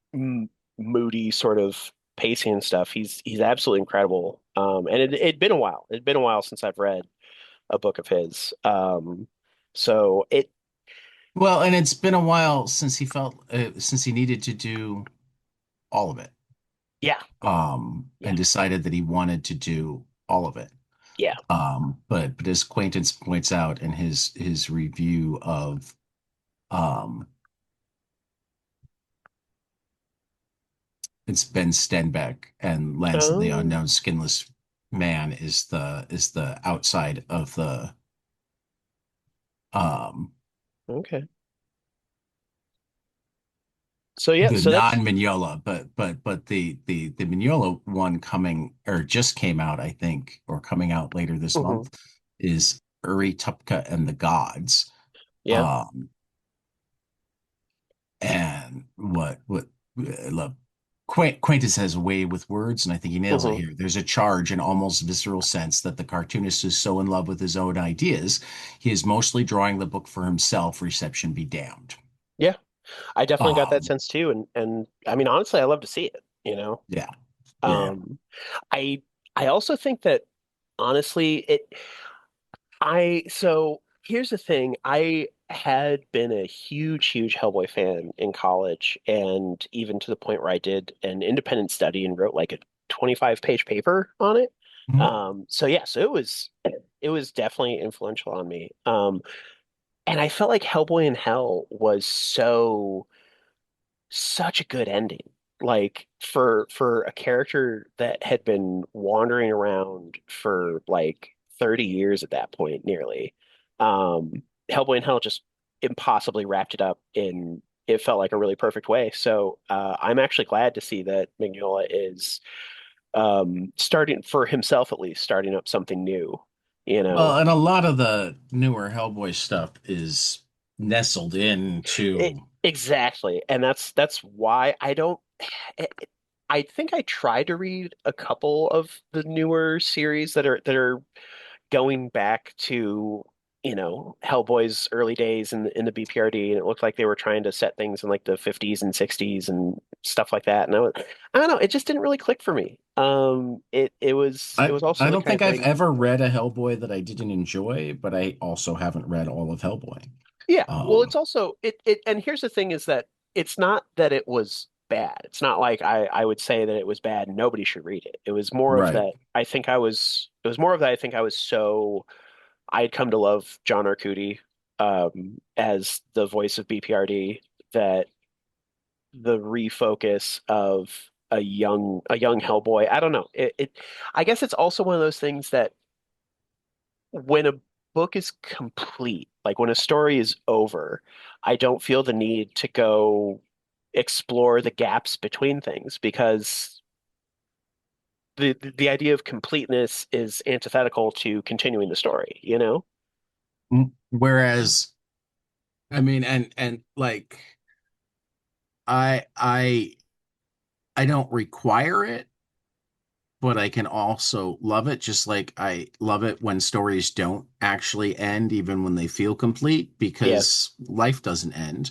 moody sort of pacing and stuff. He's absolutely incredible. And it'd been a while. It'd been a while since I've read a book of his. So it, Well, and it's been a while since since he needed to do all of it, yeah, yeah, and decided that he wanted to do all of it. yeah. But as Quaintance points out in his review of um, it's Ben Stenbeck and Lands of the Oh, Unknown Skinless Man is the outside of um okay. So yeah, the so that's non-Mignola, but the Mignola one coming or just came out, I think, or coming out later this mhm, month is Uri Tupka and the Gods. yeah. Um and what I love Quaintance has a way with words, and I think he nails it Mhm. here. There's a charge and almost visceral sense that the cartoonist is so in love with his own ideas, he is mostly drawing the book for himself, reception be damned. Yeah, I definitely got that Um, sense too. And I mean, honestly, I love to see it, you know. yeah, yeah. Um, I I also think that honestly, so here's the thing. I had been a huge Hellboy fan in college, and even to the point where I did an independent study and wrote like a 25-page paper on it. Mhm. So yeah, so it was definitely influential on me. And I felt like Hellboy in Hell was such a good ending. Like for a character that had been wandering around for like 30 years at that point, nearly. Hellboy in Hell just impossibly wrapped it up in it felt like a really perfect way. So I'm actually glad to see that Mignola is starting for himself at least, starting up something new, you Well, know. and a lot of the newer Hellboy stuff is nestled It, into. exactly. And that's why I don't I think I tried to read a couple of the newer series that are going back to, Hellboy's early days in the BPRD, and it looked like they were trying to set things in like the 50s and 60s and stuff like that. And I don't know, it just didn't really click for me. It was also I the don't kind of think I've thing. ever read a Hellboy that I didn't enjoy, but I also haven't read all of Hellboy. Yeah, well, it's Um, also and here's the thing is that it's not that it was. bad. It's not like I would say that it was bad and nobody should read it. It was more of Right. that I think I was it was more of that I think I was so I had come to love John Arcudi as the voice of BPRD that the refocus of a young Hellboy. I don't know. I guess it's also one of those things that when a book is complete, like when a story is over, I don't feel the need to go explore the gaps between things because the idea of completeness is antithetical to continuing the story, you know? Whereas, I mean, and like I I I don't require it, but I can also love it, just like I love it when stories don't actually end, even when they feel complete, Yeah. because life doesn't end.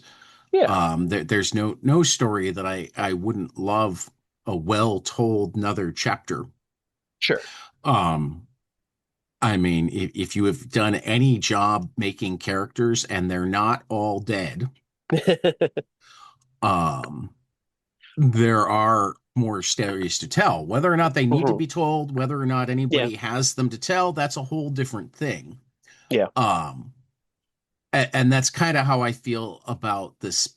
Yeah. There's no story that I wouldn't love a well told another chapter. Sure. Um, I mean, if you have done any job making characters and they're not all dead, um, there are more stories to tell. Whether or not they need to Mhm. be told, whether or not Yeah. anybody has them to tell, that's a whole different thing. Yeah. Um, and that's kind of how I feel about this,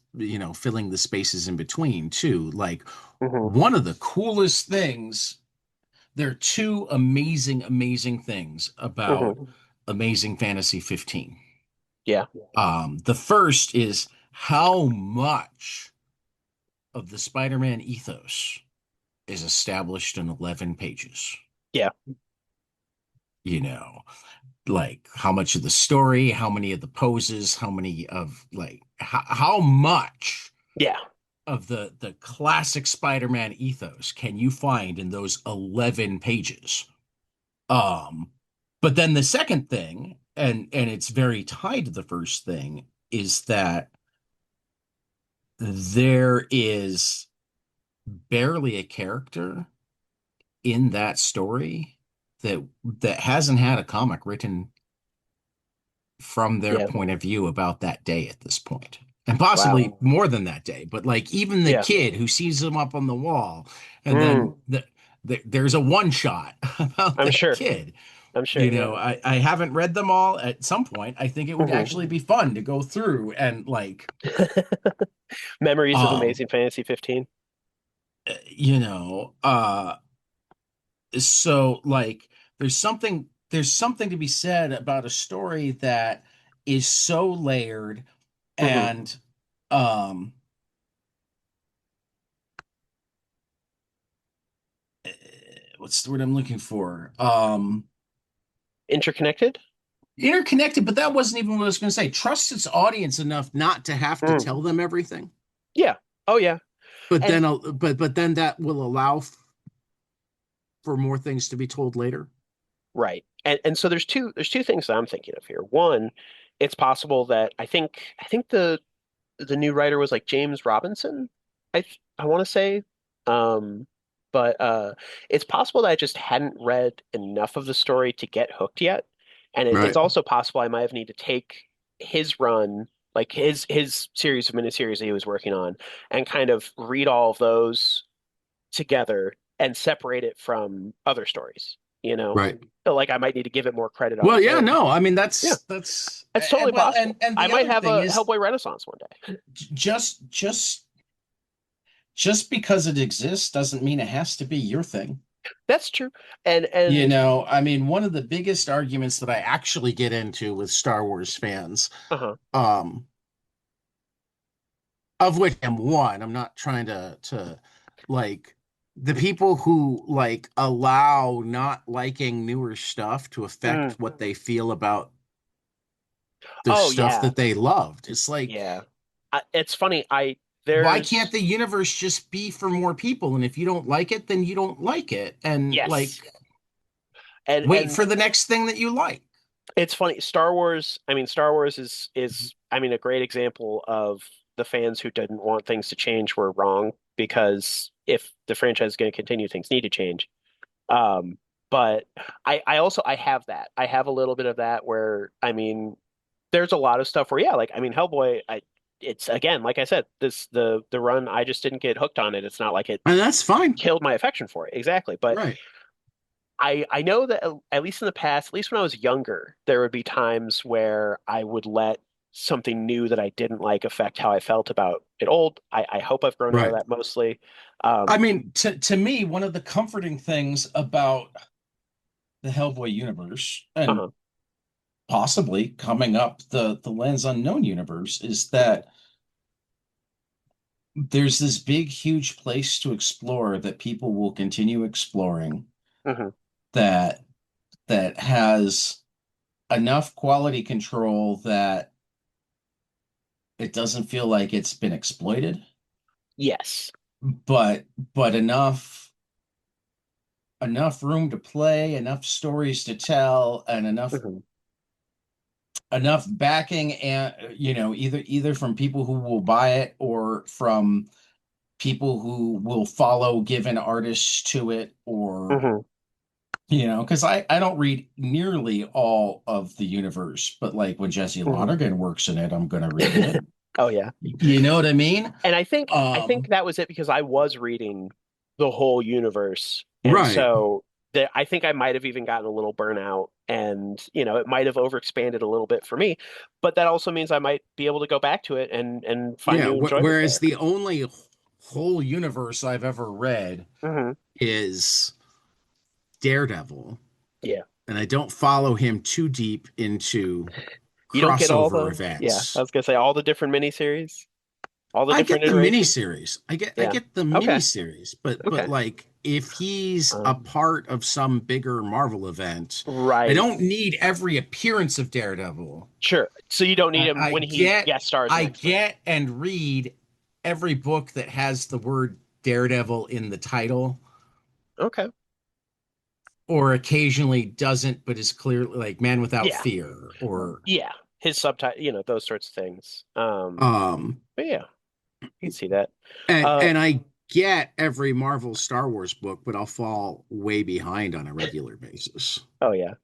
filling the spaces in between too. Like Hmm. one of the coolest things, there are two amazing, amazing things about Hmm. Amazing Fantasy 15. Yeah. The first is how much of the Spider-Man ethos is established in 11 pages. Yeah. You know, like how much of the story, how many of the poses, how many of like how much Yeah. of the classic Spider-Man ethos can you find in those 11 pages? Um, but then the second thing, and it's very tied to the first thing, is that there is barely a character in that story that hasn't had a comic written from their Yeah. point of view about that day at this point. And Wow. possibly more than that day, but like even the Yeah. kid who sees them up on the wall, and then Mm. there's a one shot about I'm that sure. kid. I'm sure. Yeah. I haven't read them all. At some point, I think it would Hmm. actually be fun to go through and like, Memories of um, Amazing Fantasy 15. you know, uh, so like there's something to be said about a story that is so layered Hmm. and um eh, what's the word I'm looking for? Interconnected? Interconnected, but that wasn't even what I was going to say. Trusts its audience enough not to have to Mm. tell them everything, Yeah. Oh, yeah. but And then but then that will allow for more things to be told later. right. And so there's two things that I'm thinking of here. One, it's possible that I think the new writer was like James Robinson. I want to say, um, but it's possible that I just hadn't read enough of the story to get hooked yet, and it's Right. also possible I might have need to take his run, like his series of miniseries that he was working on, and kind of read all of those together and separate it from other stories. You know, Right. so like I might need to give it more credit on Well, its yeah, own. no, I mean Yeah, that's it's totally well, possible. and I the might other have thing a is Hellboy Renaissance one day. just because it exists doesn't mean it has to be your thing. That's true. And I mean, one of the biggest arguments that I actually get into with Star Wars fans, uh-huh. um, of which I'm one, I'm not trying to like the people who like allow not liking newer stuff to Mm. affect what they feel about the Oh stuff yeah. that they loved. It's like, Yeah. It's funny. I why can't there's the universe just be for more people? And if you don't like it, then you don't like it. And yes. like, wait And for the next thing that you like. it's funny. Star Wars, I mean Star Wars is I mean a great example of the fans who didn't want things to change were wrong because if the franchise is going to continue, things need to change. Um, but I also I have that. I have a little bit of that where I mean there's a lot of stuff where yeah, like I mean Hellboy, it's again, like I said, the run I just didn't get hooked on it. It's not like it And that's fine. killed my affection for it. Exactly. But Right. I know that at least in the past, at least when I was younger, there would be times where I would let something new that I didn't like affect how I felt about it old. I hope I've grown out of Right. that mostly. I Um, mean, to me, one of the comforting things about the Hellboy universe, and uh-huh. possibly coming up the Lands Unknown universe, is that there's this big, huge place to explore that people will continue exploring Hmm. that has enough quality control that it doesn't feel like it's been exploited, Yes. but enough room to play, enough stories to tell, and Hmm. enough backing, and either from people who will buy it or from people who will follow given artists to it, or Hmm. because I don't read nearly all of the universe, but like when Jesse Hmm. Lonergan works in it, I'm gonna read it. Oh yeah. You know what I mean? And I think Um, that was it because I was reading the whole universe, and right. so I think I might have even gotten a little burnout, and it might have overexpanded a little bit for me. But that also means I might be able to go back to it and find Yeah. new enjoyment Whereas there. the only whole universe I've ever read Hmm. is Daredevil, Yeah, and I don't follow him too deep into you don't get all crossover the yeah. I events. was gonna say all the different miniseries, all the I different get the iterations. miniseries. I Yeah. get the Okay. miniseries, but Okay. like if he's a Um, part of some bigger Marvel event, I right. don't need every appearance of Daredevil. Sure. So you don't need I, him I when he get guest stars in I X-Men. get and read every book that has the word Daredevil in the title, Okay. or occasionally doesn't, but is clearly like Man Without Yeah. Fear, or Yeah. His subtitle, those sorts of things. um But yeah, you can see that. and Uh, I get every Marvel Star Wars book, but I'll fall way behind on a regular basis. oh yeah.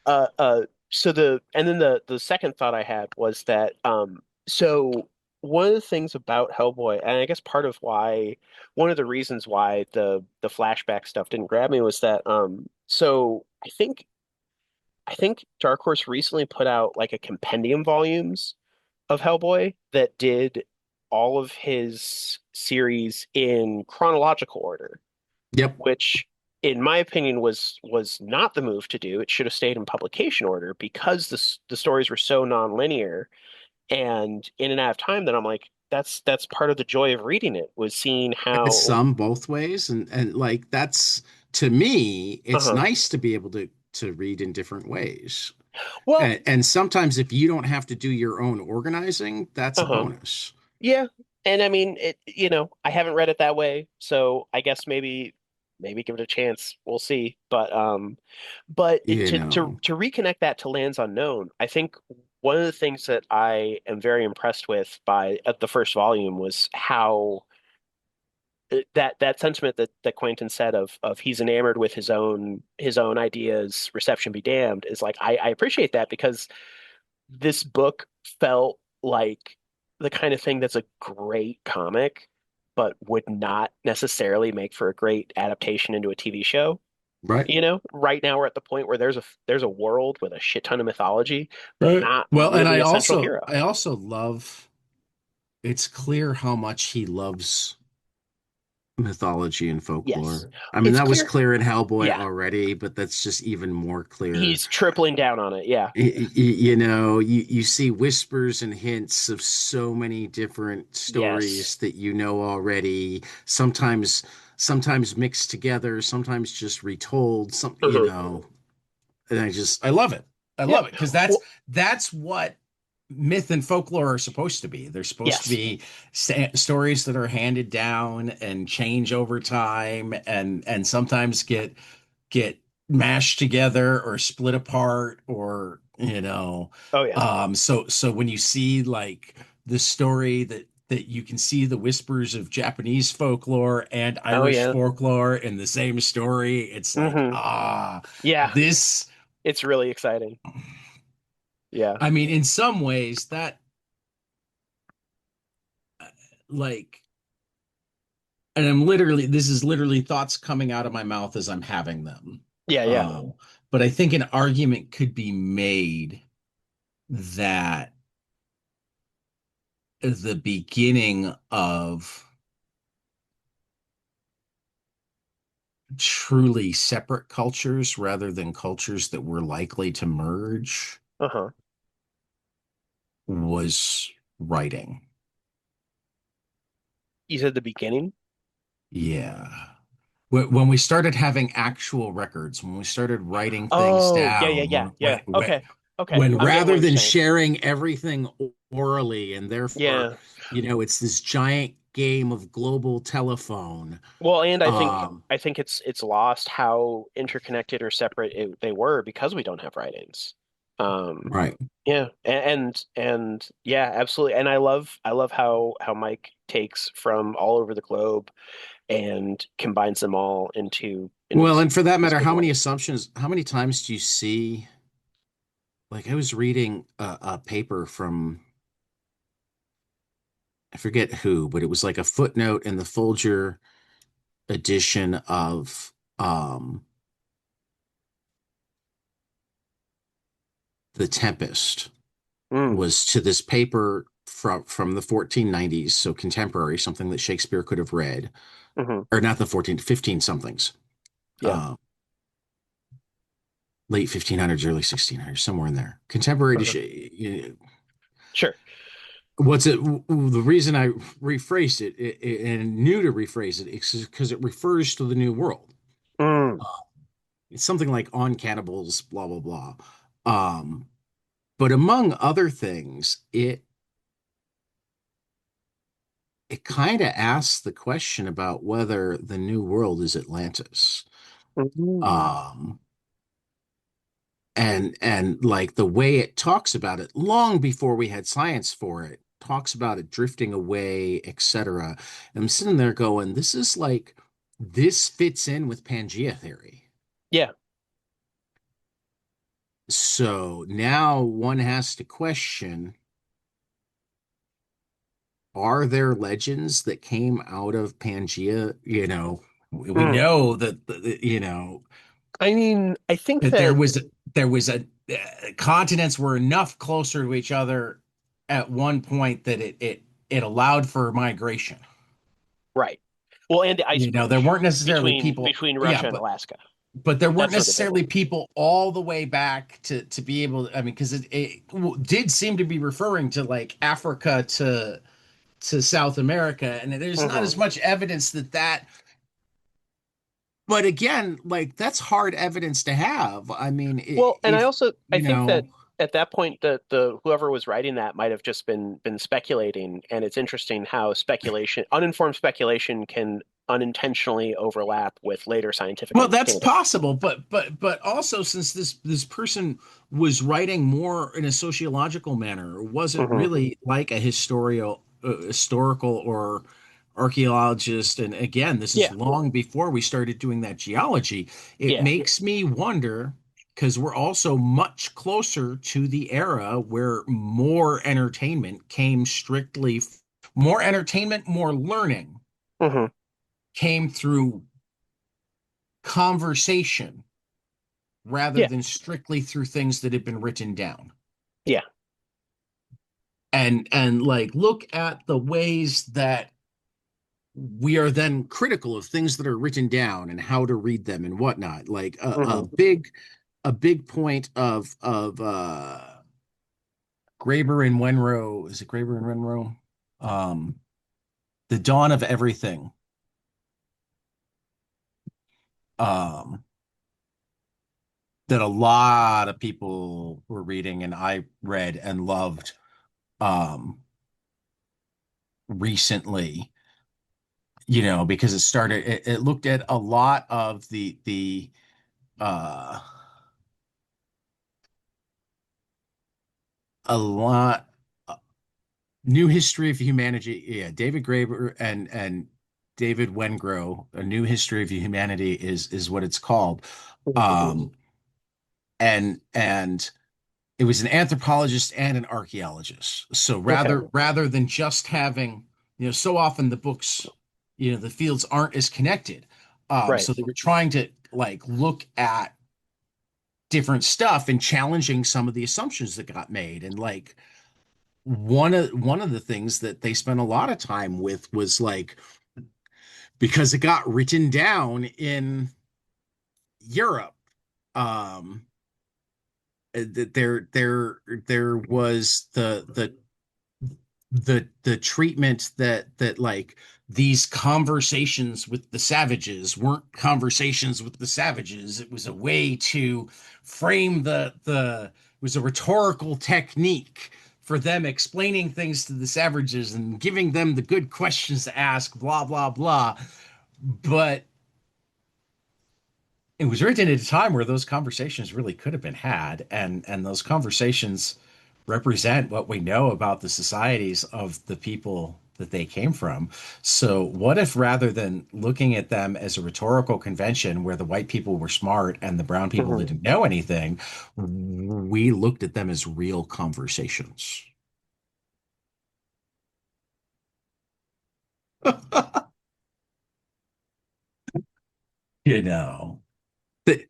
Uh, uh, so and then the second thought I had was that so one of the things about Hellboy, and I guess one of the reasons why the flashback stuff didn't grab me was that so I think Dark Horse recently put out like a compendium volumes of Hellboy that did all of his series in chronological order, Yep. which in my opinion was not the move to do. It should have stayed in publication order because the stories were so non-linear and in and out of time that I'm like, that's part of the joy of reading it was seeing I had how some both ways, and like that's to me, it's uh-huh. nice to be able to read in different ways. Well, And sometimes if you don't have to do your own organizing, that's a uh-huh. bonus. Yeah. And I mean I haven't read it that way, so I guess maybe give it a chance. We'll see. But You know, to reconnect that to Lands Unknown, I think one of the things that I am very impressed with by at the first volume was how that sentiment that Quentin said of he's enamored with his own ideas, reception be damned, is like I appreciate that because this book felt like the kind of thing that's a great comic, but would not necessarily make for a great adaptation into a TV show. right? Right now we're at the point where there's a world with a shit ton of mythology, but Right. not Well, and really a central hero. I also love it's clear how much he loves mythology and Yes. folklore. I mean, It's that was clear. clear in Hellboy Yeah. already, but that's just even more clear. He's tripling down on it. Yeah. You see whispers and hints of so many different Yes. stories that you know already, sometimes mixed together, sometimes just retold, Mhm. and I love it. I Yeah. love it because Well, that's what myth and folklore are supposed to be. They're supposed to yes. be stories that are handed down and change over time, and sometimes get mashed together or split apart, or Oh yeah. so when you see like the story that you can see the whispers of Japanese folklore and Oh Irish yeah. folklore in the same story, it's like, Hmm. Yeah. this. It's really exciting. Yeah. I mean, in some ways, that like, and I'm literally, this is literally thoughts coming out of my mouth as I'm having them. Yeah, yeah. Um, but I think an argument could be made that the beginning of truly separate cultures rather than cultures that were likely to merge Uh-huh. was writing. You said the beginning? Yeah. When we started having actual records, when we started writing things Oh, yeah, yeah, down, yeah, yeah. Okay. Okay. when I'm getting what rather you're than saying. sharing everything orally, and therefore, Yeah. it's this giant game of global telephone. Well, and Um, I think it's lost how interconnected or separate they were because we don't have write-ins. Um, right. yeah, and yeah, absolutely. And I love how Mike takes from all over the globe and combines them all into Well, and for that this matter, big how many one. assumptions, how many times do you see? Like I was reading a paper from, I forget who, but it was like a footnote in the Folger edition of The Tempest, Mm, was to this paper from the 1490s, so contemporary, something that Shakespeare could have read, hmm. or not the 14, 15 somethings, Yeah. uh, late 1500s, early 1600s, somewhere in there. Contemporary to Uh-huh. Sure. what's it? The reason I rephrased and knew to rephrase it is because it refers to the New World. Mm, It's something like on cannibals, blah blah blah. Um, but among other things, it kind of asks the question about whether the New World is Atlantis. mm. Um, and like the way it talks about it, long before we had science for it, talks about it drifting away, etc. I'm sitting there going, this fits in with Pangea theory. Yeah. So now one has to question, are there legends that came out of Pangea? We Mm. know that I mean, I think that that there was a continents were enough closer to each other at one point that it allowed for migration. right. Well, and the ice There bridge weren't necessarily people, between yeah, Russia and Alaska. but there weren't That's sort of the big necessarily one. people all the way back to be able to, I mean, because it did seem to be referring to like Africa to South America, and there's not Hmm. as much evidence that. But again, like that's hard evidence to have. I mean, Well, and if I you think that know, at that point the whoever was writing that might have just been speculating, and it's interesting how uninformed speculation can unintentionally overlap with later scientific well, that's understanding. possible, but also since this person was writing more in a sociological manner, it wasn't Hmm. really like a historical or archaeologist. And again, this is Yeah, long before we started doing that geology. It yeah. makes me wonder because we're also much closer to the era where more entertainment, more learning Hmm. came through conversation rather Yeah, than strictly through things that had been written down. yeah. And like look at the ways that we are then critical of things that are written down and how to read them and whatnot. Like Hmm. a big point of Graeber and Wenrow, is it Graeber and Wenrow? Um, The Dawn of Everything. Um, that a lot of people were reading and I read and loved um recently, because it looked at a lot of the uh a lot new history of humanity. Yeah, David Graeber and David Wengrow, A New History of Humanity is what it's called. Um and it was an anthropologist and an archaeologist. So Okay. rather than just having So often the books, the fields aren't as connected. Right. So they were trying to like look at different stuff and challenging some of the assumptions that got made. And like one of the things that they spent a lot of time with was like because it got written down in Europe, um, there was the treatment that like these conversations with the savages weren't conversations with the savages. It was a way to frame the it was a rhetorical technique for them explaining things to the savages and giving them the good questions to ask, blah blah blah. But it was written at a time where those conversations really could have been had, and those conversations represent what we know about the societies of the people that they came from. So what if rather than looking at them as a rhetorical convention where the white people were smart and the brown people Hmm. didn't know anything, we looked at them as real conversations? You know.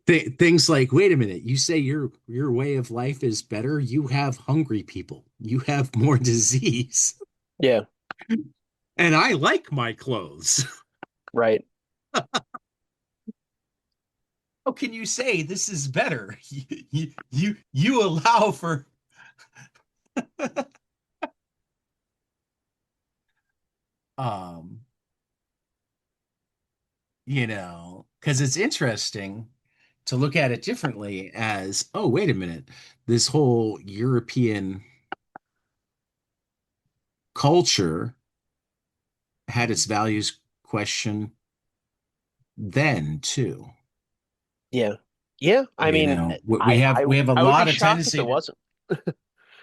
Things like, wait a minute, you say your way of life is better. You have hungry people. You have more disease. Yeah. And I like my clothes. Right. How can you say this is better? You allow for um, because it's interesting to look at it differently as, oh, wait a minute, this whole European culture had its values questioned then too. Yeah. Yeah. I mean, We have we have a I would be lot of shocked if tendency it to. wasn't.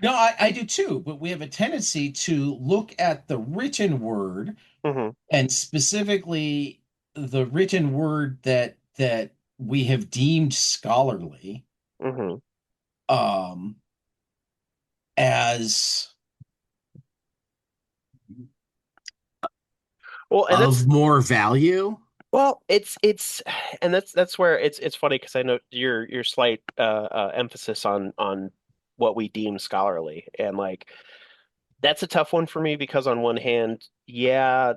No, I do too, but we have a tendency to look at the written word Hmm. and specifically the written word that we have deemed scholarly Hmm. um as Well, and of more value. it's and that's where it's funny because I know your slight emphasis on what we deem scholarly, and like that's a tough one for me because on one hand, yeah,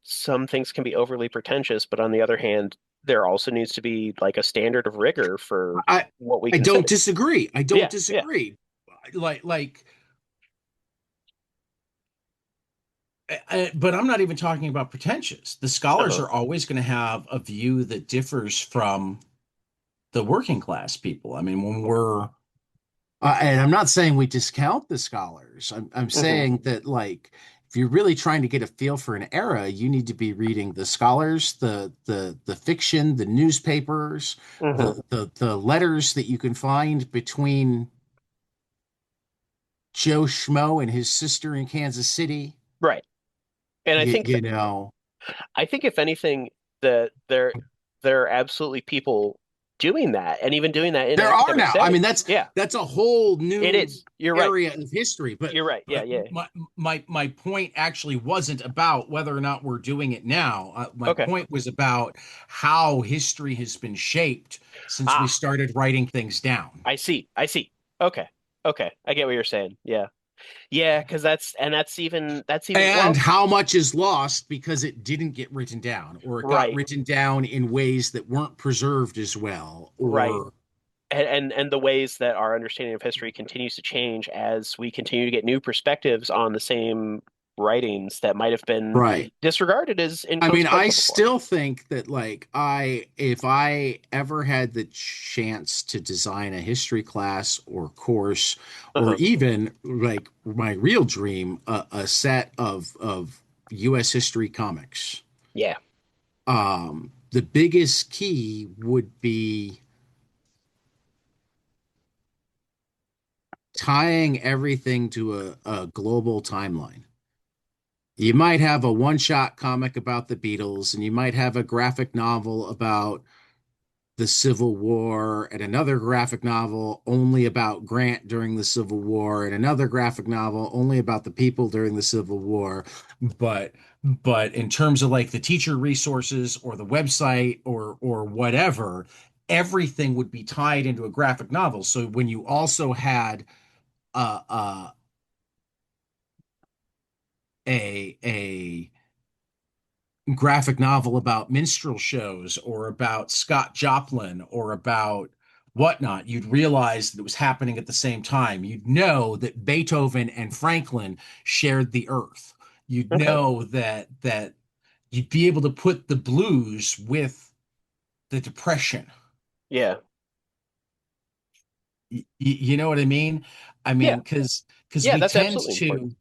some things can be overly pretentious, but on the other hand, there also needs to be like a standard of rigor for I what we I don't consider. disagree. I don't Yeah, yeah. disagree. Like but I'm not even talking about pretentious. The scholars Uh-huh. are always going to have a view that differs from the working class people. I mean, when we're and I'm not saying we discount the scholars. I'm Hmm. saying that like if you're really trying to get a feel for an era, you need to be reading the scholars, the fiction, the newspapers, Hmm. the letters that you can find between Joe Schmo and his sister in Kansas City. Right. And I think if anything, that there are absolutely people doing that, and even doing that in There are academic now. I mean, settings. that's Yeah, that's a whole it new is. You're right. area of history. But You're right. Yeah, but yeah. my point actually wasn't about whether or not we're doing it now. My Okay. point was about how history has been shaped since we Ah, started writing things down. I see. I see. Okay. Okay. I get what you're saying. Yeah. Yeah, because that's even And well, how much is lost because it didn't get written down, or it got right, written down in ways that weren't preserved as well, right. or And the ways that our understanding of history continues to change as we continue to get new perspectives on the same writings that might have been right. disregarded as I mean, I inconsequential before. still think that like if I ever had the chance to design a history class or course, or Uh-huh. even like my real dream, a set of U.S. history comics, Yeah. the biggest key would be tying everything to a global timeline. You might have a one-shot comic about the Beatles, and you might have a graphic novel about the Civil War, and another graphic novel only about Grant during the Civil War, and another graphic novel only about the people during the Civil War. But in terms of like the teacher resources or the website or whatever, everything would be tied into a graphic novel. So when you also had uh, uh, a graphic novel about minstrel shows or about Scott Joplin or about whatnot, you'd realize that it was happening at the same time. You'd know that Beethoven and Franklin shared the earth. You'd Okay. know that you'd be able to put the blues with the depression. Yeah. You know what I mean? I Yeah. mean, because Yeah, we that's tend absolutely important. to,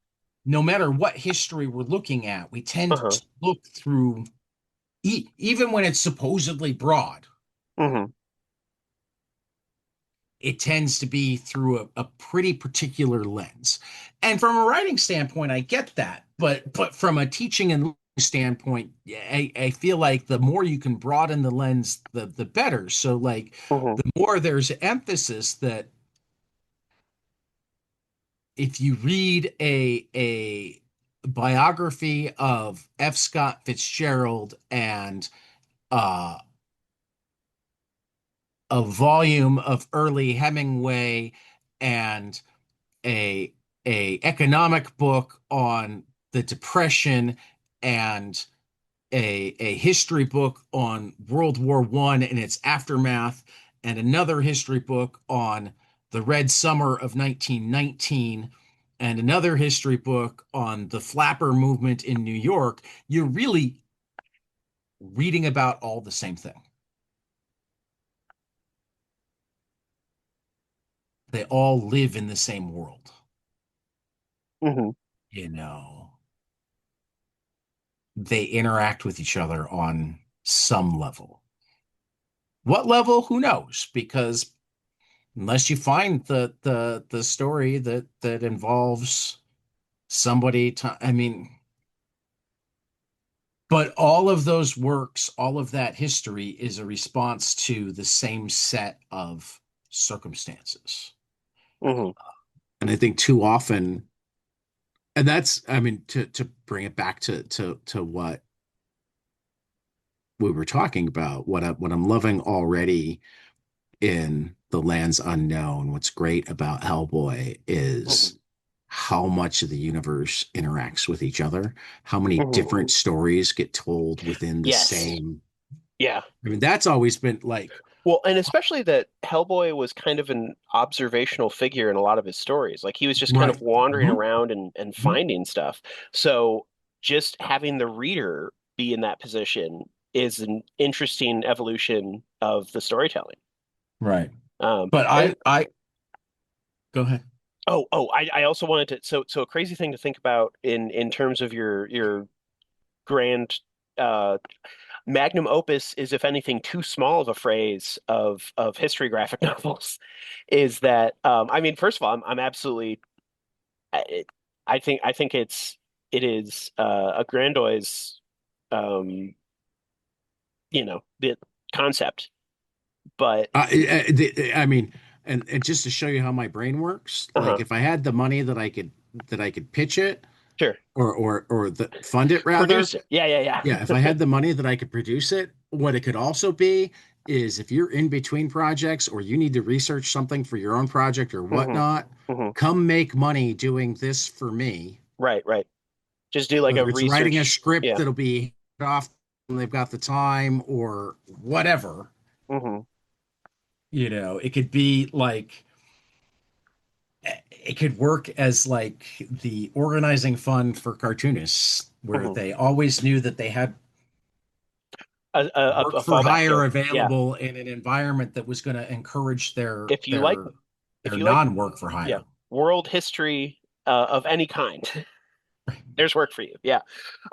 no matter what history we're looking at, we tend Uh-huh. to look through, even when it's supposedly broad, Hmm. it tends to be through a pretty particular lens. And from a writing standpoint, I get that. But from a teaching and standpoint, I feel like the more you can broaden the lens, the better. So like Hmm. the more there's emphasis that if you read a biography of F. Scott Fitzgerald and uh, a volume of early Hemingway and a a economic book on the Depression and a history book on World War One and its aftermath, and another history book on the Red Summer of 1919, and another history book on the Flapper movement in New York, you're really reading about all the same thing. They all live in the same world, Hmm. you know. They interact with each other on some level. What level? Who knows? Because unless you find the story that involves somebody I mean, but all of those works, all of that history is a response to the same set of circumstances. Hmm. And I think too often, and that's, I mean, to bring it back to what we were talking about, what I'm loving already in The Lands Unknown, what's great about Hellboy Hmm. is how much of the universe interacts with each other, how many Hmm. different stories get told within the Yes. same. Yeah. I mean, that's always been like, Well, and especially that Hellboy was kind of an observational figure in a lot of his stories. Like he was just kind of right. wandering Mhm, around and mhm. finding stuff. So just having the reader be in that position is an interesting evolution of the storytelling. Right. Um, But and I go ahead. I also wanted to so a crazy thing to think about in terms of your grand uh magnum opus is, if anything, too small of a phrase of history graphic novels. Is that I mean, first of all, I'm absolutely I, I think it is a grandiose um the concept, but I mean, and just to show you how my brain works, like uh-huh, if I had the money that I could pitch it sure, or fund it rather. produce it, yeah, Yeah, if I had the money that I could produce it, what it could also be is if you're in between projects or you need to research something for your own project or hmm. whatnot, Hmm. come make money doing this for me. Right, just do like a Whether it's writing a research, script yeah. that'll be off when they've got the time or whatever, Hmm. it could be like it could work as like the organizing fund for cartoonists where Hmm. they always knew that they had work A for fallback hire joke, yeah. available in an environment that was going to encourage If you like if their you like non-work for yeah, hire. world history of any kind, there's work for you. Yeah.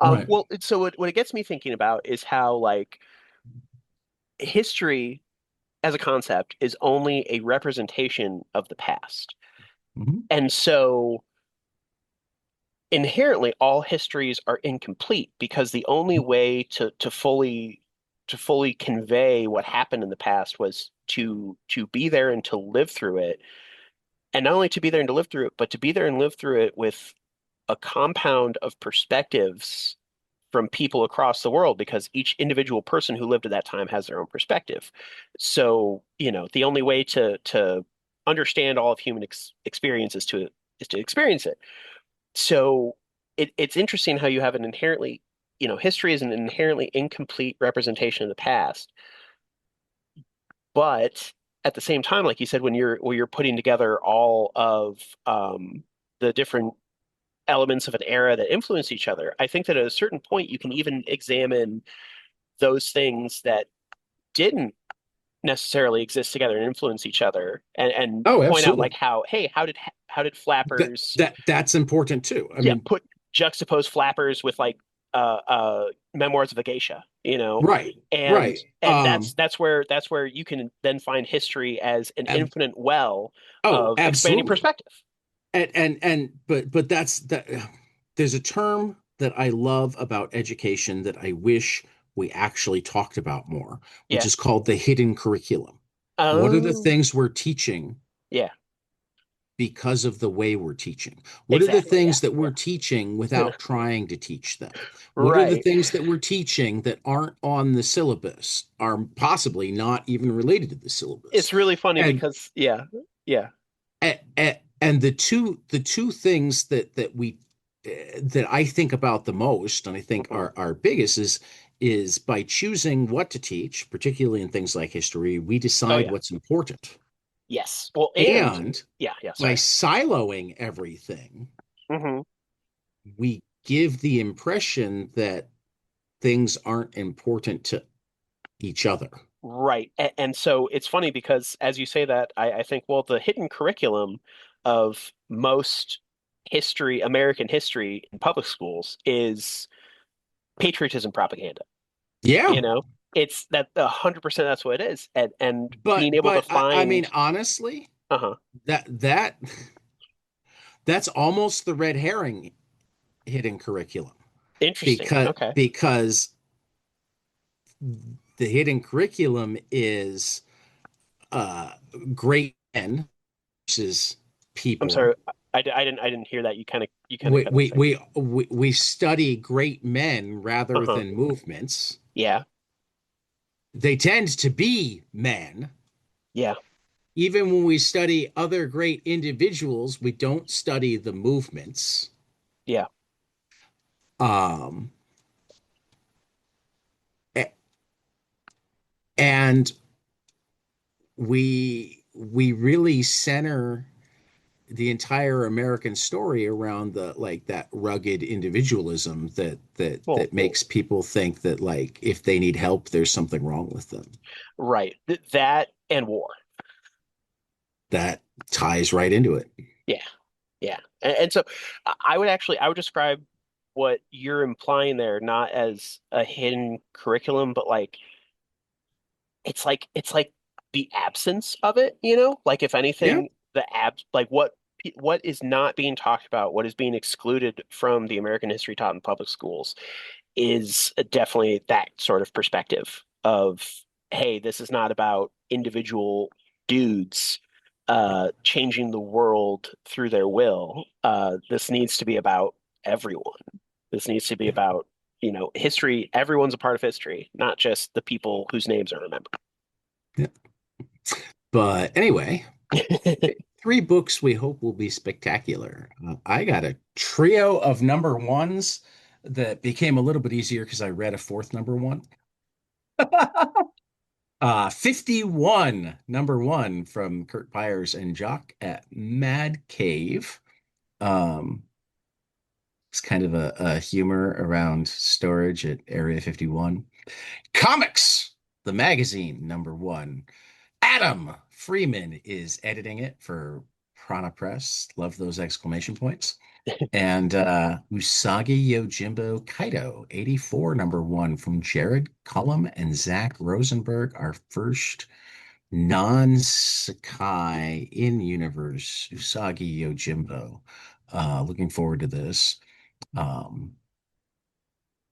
Right. Well, so what it gets me thinking about is how like history as a concept is only a representation of the past. Mhm. And so inherently all histories are incomplete because the only way to fully to fully convey what happened in the past was to be there and to live through it. And not only to be there and to live through it, but to be there and live through it with a compound of perspectives from people across the world, because each individual person who lived at that time has their own perspective. So, the only way to understand all of human experience is to experience it. So it's interesting how you have an inherently, history is an inherently incomplete representation of the past, but at the same time, like you said, when you're putting together all of the different elements of an era that influence each other, I think that at a certain point you can even examine those things that didn't necessarily exist together and influence each other, and Oh, point out like absolutely. how, hey, how did That flappers, that's important too. I yeah, mean, put juxtapose flappers with like memoirs of a geisha, right, and right. that's where you can then find history as an Ab infinite well oh, of expanding absolutely. perspective. But that's that. There's a term that I love about education that I wish we actually talked about more, which Yeah. is called the hidden curriculum. What are the Oh, things we're teaching yeah, because of the way we're teaching? What are the exactly. Yeah, things that we're yeah. teaching without trying to teach them? What are the Right. things that we're teaching that aren't on the syllabus, are possibly not even related to the syllabus? It's really funny And because yeah. and the two things that I think about the most, and I think Mhm. are biggest is by choosing what to teach, particularly in things like history, we Oh decide yeah. what's important. Yes. Well, and And yeah, by sorry. siloing everything, Hmm. we give the impression that things aren't important to each other. Right. And so it's funny because as you say that, I think, well, the hidden curriculum of most American history in public schools is patriotism propaganda. Yeah, You know, it's that 100% that's what it is. And but being able to but I mean find, honestly, uh-huh, that that's almost the red herring hidden curriculum interesting. because Okay. because the hidden curriculum is uh great men versus I'm people. sorry. I didn't hear that. You kind of We cut out we there. we we study great men rather Uh-huh. than movements. Yeah. They tend to be men. Yeah. Even when we study other great individuals, we don't study the movements. Yeah. Um, and we really center the entire American story around the like that rugged individualism that Well, makes people think that like if they need help, there's something wrong with them. right. That and war. That ties right into it. Yeah. Yeah. And so I would describe what you're implying there not as a hidden curriculum, but like it's like the absence of it, Like if Yeah. anything, like what is not being talked about, what is being excluded from the American history taught in public schools is definitely that sort of perspective of, hey, this is not about individual dudes changing the world through their will. This needs to be about everyone. This needs to be about, history. Everyone's a part of history, not just the people whose names are remembered. Yeah. But anyway, three books we hope will be spectacular. I got a trio of number ones that became a little bit easier because I read a fourth number one. 51, number one from Kurt Byers and Jock at Mad Cave. Um, it's kind of a humor around storage at Area 51. Comics, the magazine, number one. Adam Freeman is editing it for Prana Press. Love those exclamation points. And Usagi Yojimbo Kaito, 84, number one from Jared Cullum and Zach Rosenberg, our first non-Sakai in-universe Usagi Yojimbo. Looking forward to this. Um,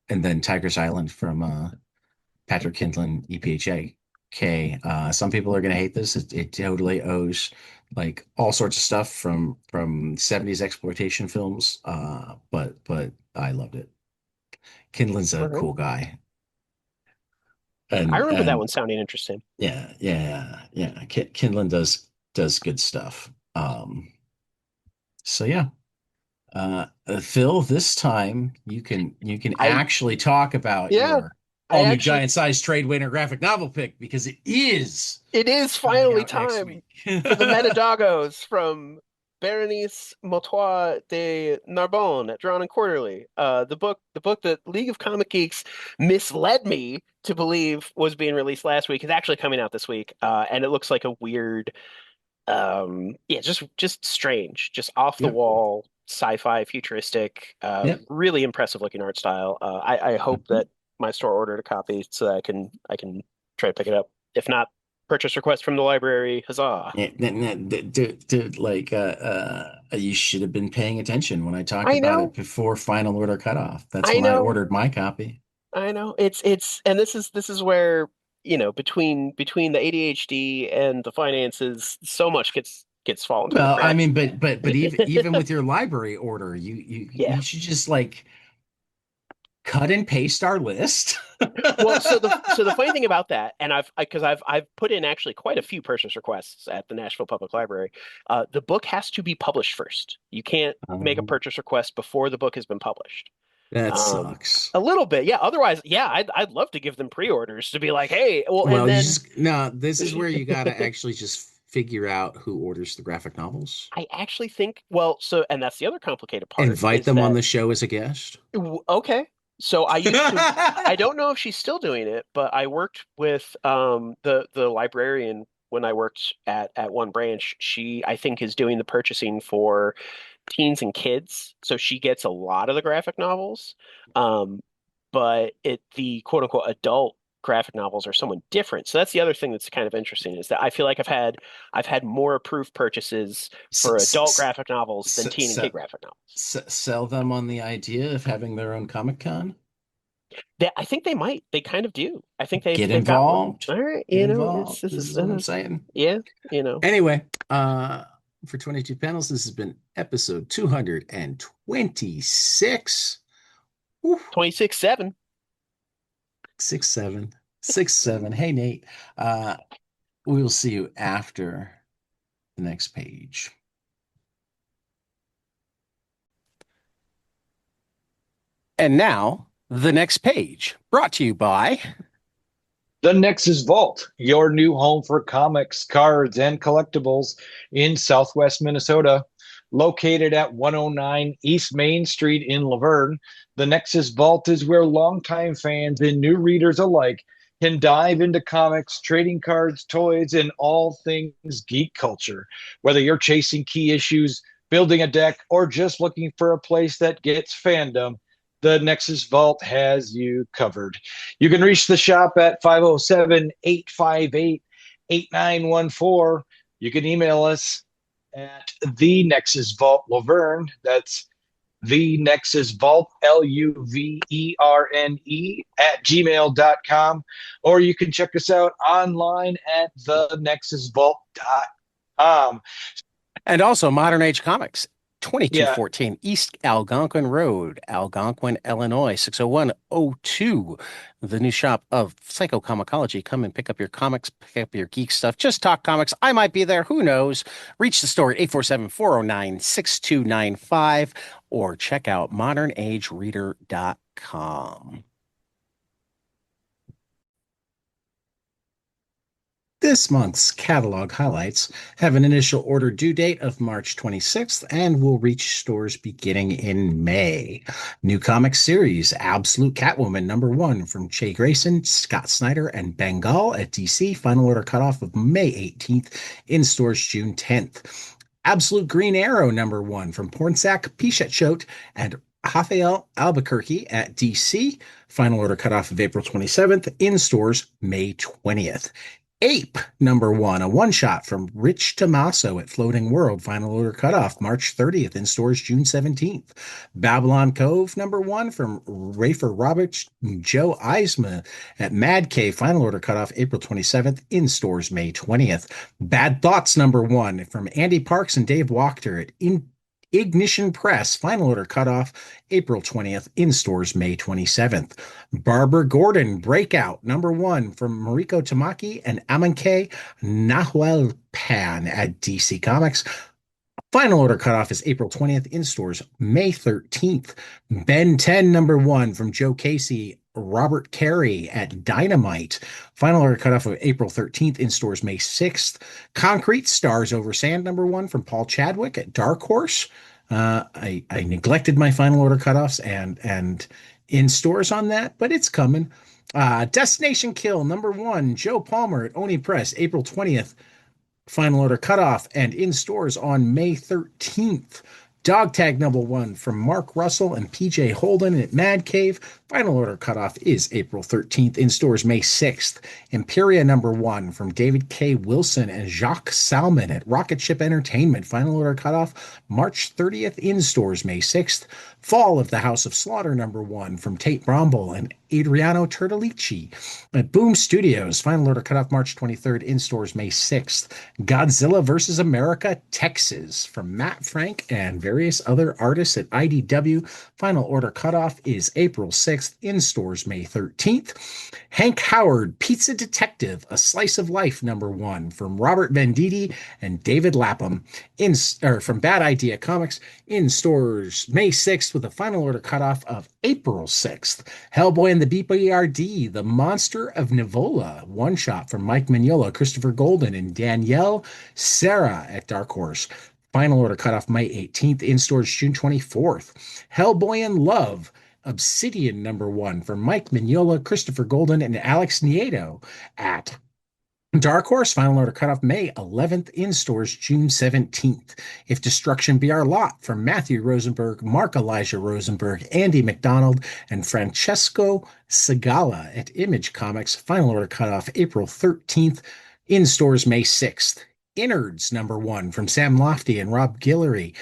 and then Tiger's Island from Patrick Kindlon, EPHA. Some people are going to hate this. It totally owes like all sorts of stuff from 70s exploitation films. But I loved it. Kindlon's All a right. cool guy, I remember that and one sounding interesting. yeah. Kindlon does good stuff. So yeah. Phil, this time you can I actually talk about Yeah, your I all new actually giant size trade winner graphic novel pick because it is it is coming finally out next time week. for the Metadoggos from Berenice Motois de Narbonne at Drawn and Quarterly. The book that League of Comic Geeks misled me to believe was being released last week is actually coming out this week. And it looks like a weird, yeah, just strange, just off the Yep. wall, sci-fi, futuristic, Yep. really impressive looking art style. I hope Mhm. that my store ordered a copy so that I can try to pick it up. If not, purchase request from the library. Huzzah! Yeah, dude, like you should have been paying attention when I talked I about it know, before final order cutoff. That's I when I know, ordered my copy. I know. And this is where, between the ADHD and the finances, so much gets fallen through the Well, I cracks. mean, but even with your library order, Yeah. you should just like cut and paste our list. Well, so the funny thing about that, and I've put in actually quite a few purchase requests at the Nashville Public Library. The book has to be published first. You can't make a Um, purchase request before the book has been published. that Um, sucks. a little bit, yeah. Otherwise, yeah, I'd love to give them pre-orders to be like, hey, well, and Well, you then just no, this is where you gotta actually just figure out who orders the graphic novels. I actually think, well, and that's the other complicated part Invite is them on that the show as a guest. Okay. So I don't know if she's still doing it, but I worked with the librarian when I worked at one branch. She, I think, is doing the purchasing for teens and kids, so she gets a lot of the graphic novels. Um, but the quote unquote adult graphic novels are someone different. So that's the other thing that's kind of interesting is that I feel like I've had more approved purchases S for s adult s graphic novels s than teen and s kid graphic novels. sell them on the idea of having their own Comic Con. I think they might. They kind of do. I think they've Get they've got one. involved. All right, Get it's involved. this This is is what I'm saying. yeah, you know, Anyway, for 22 panels, this has been episode 226. Whew. 26/7. 6 7. 6 7. Hey Nate. Uh we will see you after the next page. And now, the next page, brought to you by The Nexus Vault, your new home for comics, cards, and collectibles in Southwest Minnesota. Located at 109 East Main Street in Laverne, the Nexus Vault is where longtime fans and new readers alike can dive into comics, trading cards, toys, and all things geek culture. Whether you're chasing key issues, building a deck, or just looking for a place that gets fandom, the Nexus Vault has you covered. You can reach the shop at 507-858-8914. You can email us at the Nexus Vault Laverne. That's the Nexus Vault, LUVERNE, at gmail.com. Or you can check us out online at thenexusvault.com. and also Modern Age Comics, Yeah, 2214 East Algonquin Road, Algonquin, Illinois, 60102. The new shop of Psycho Comicology. Come and pick up your comics, pick up your geek stuff. Just talk comics. I might be there. Who knows? Reach the store at 847-409-6295 or check out modernagereader.com. This month's catalog highlights have an initial order due date of March 26th and will reach stores beginning in May. New comic series Absolute Catwoman #1 from Jay Grayson, Scott Snyder, and Bengal at DC. Final order cutoff of May 18th, in stores June 10th. Absolute Green Arrow #1 from Pornsack, Pichet Choate, and Rafael Albuquerque at DC. Final order cutoff of April 27th, in stores May 20th. Ape #1, a one-shot from Rich Tommaso at Floating World. Final order cutoff March 30th, in stores June 17th. Babylon Cove #1 from Rafer Roberts, Joe Eisma at Mad Cave. Final order cutoff April 27th, in stores May 20th. Bad Thoughts #1 from Andy Parks and Dave Wachter at Ignition Press. Final order cutoff April 20th, in stores May 27th. Barbara Gordon Breakout #1 from Mariko Tamaki and Amanke Nahuelpan at DC Comics. Final order cutoff is April 20th, in stores May 13th. Ben 10 #1 from Joe Casey, Robert Carey at Dynamite. Final order cutoff of April 13th, in stores May 6th. Concrete Stars Over Sand #1 from Paul Chadwick at Dark Horse. I neglected my final order cutoffs and in stores on that, but it's coming. Destination Kill #1, Joe Palmer at Oni Press, April 20th. Final order cutoff and in stores on May 13th. Dog Tag #1 from Mark Russell and PJ Holden at Mad Cave. Final order cutoff is April 13th, in stores May 6th. Imperia #1 from David K. Wilson and Jacques Salmon at Rocket Ship Entertainment. Final order cutoff March 30th, in stores May 6th. Fall of the House of Slaughter #1 from Tate Bromble and Adriano Turtolici at Boom Studios. Final order cutoff March 23rd, in stores May 6th. Godzilla vs. America Texas from Matt Frank and various other artists at IDW. Final order cutoff is April 6th, in stores May 13th. Hank Howard Pizza Detective, A Slice of Life #1 from Robert Venditti and David Lapham from Bad Idea Comics, in stores May 6th with a final order cutoff of April 6th. Hellboy and the BPRD, The Monster of Nivola, one shot from Mike Mignola, Christopher Golden, and Danielle Serra at Dark Horse. Final order cutoff May 18th, in stores June 24th. Hellboy in Love, Obsidian #1 from Mike Mignola, Christopher Golden, and Alex Nieto at Dark Horse. Final order cutoff May 11th, in stores June 17th. If Destruction Be Our Lot from Matthew Rosenberg, Mark Elijah Rosenberg, Andy McDonald, and Francesco Segala at Image Comics. Final order cutoff April 13th, in stores May 6th. Innards #1 from Sam Lofty and Rob Guillory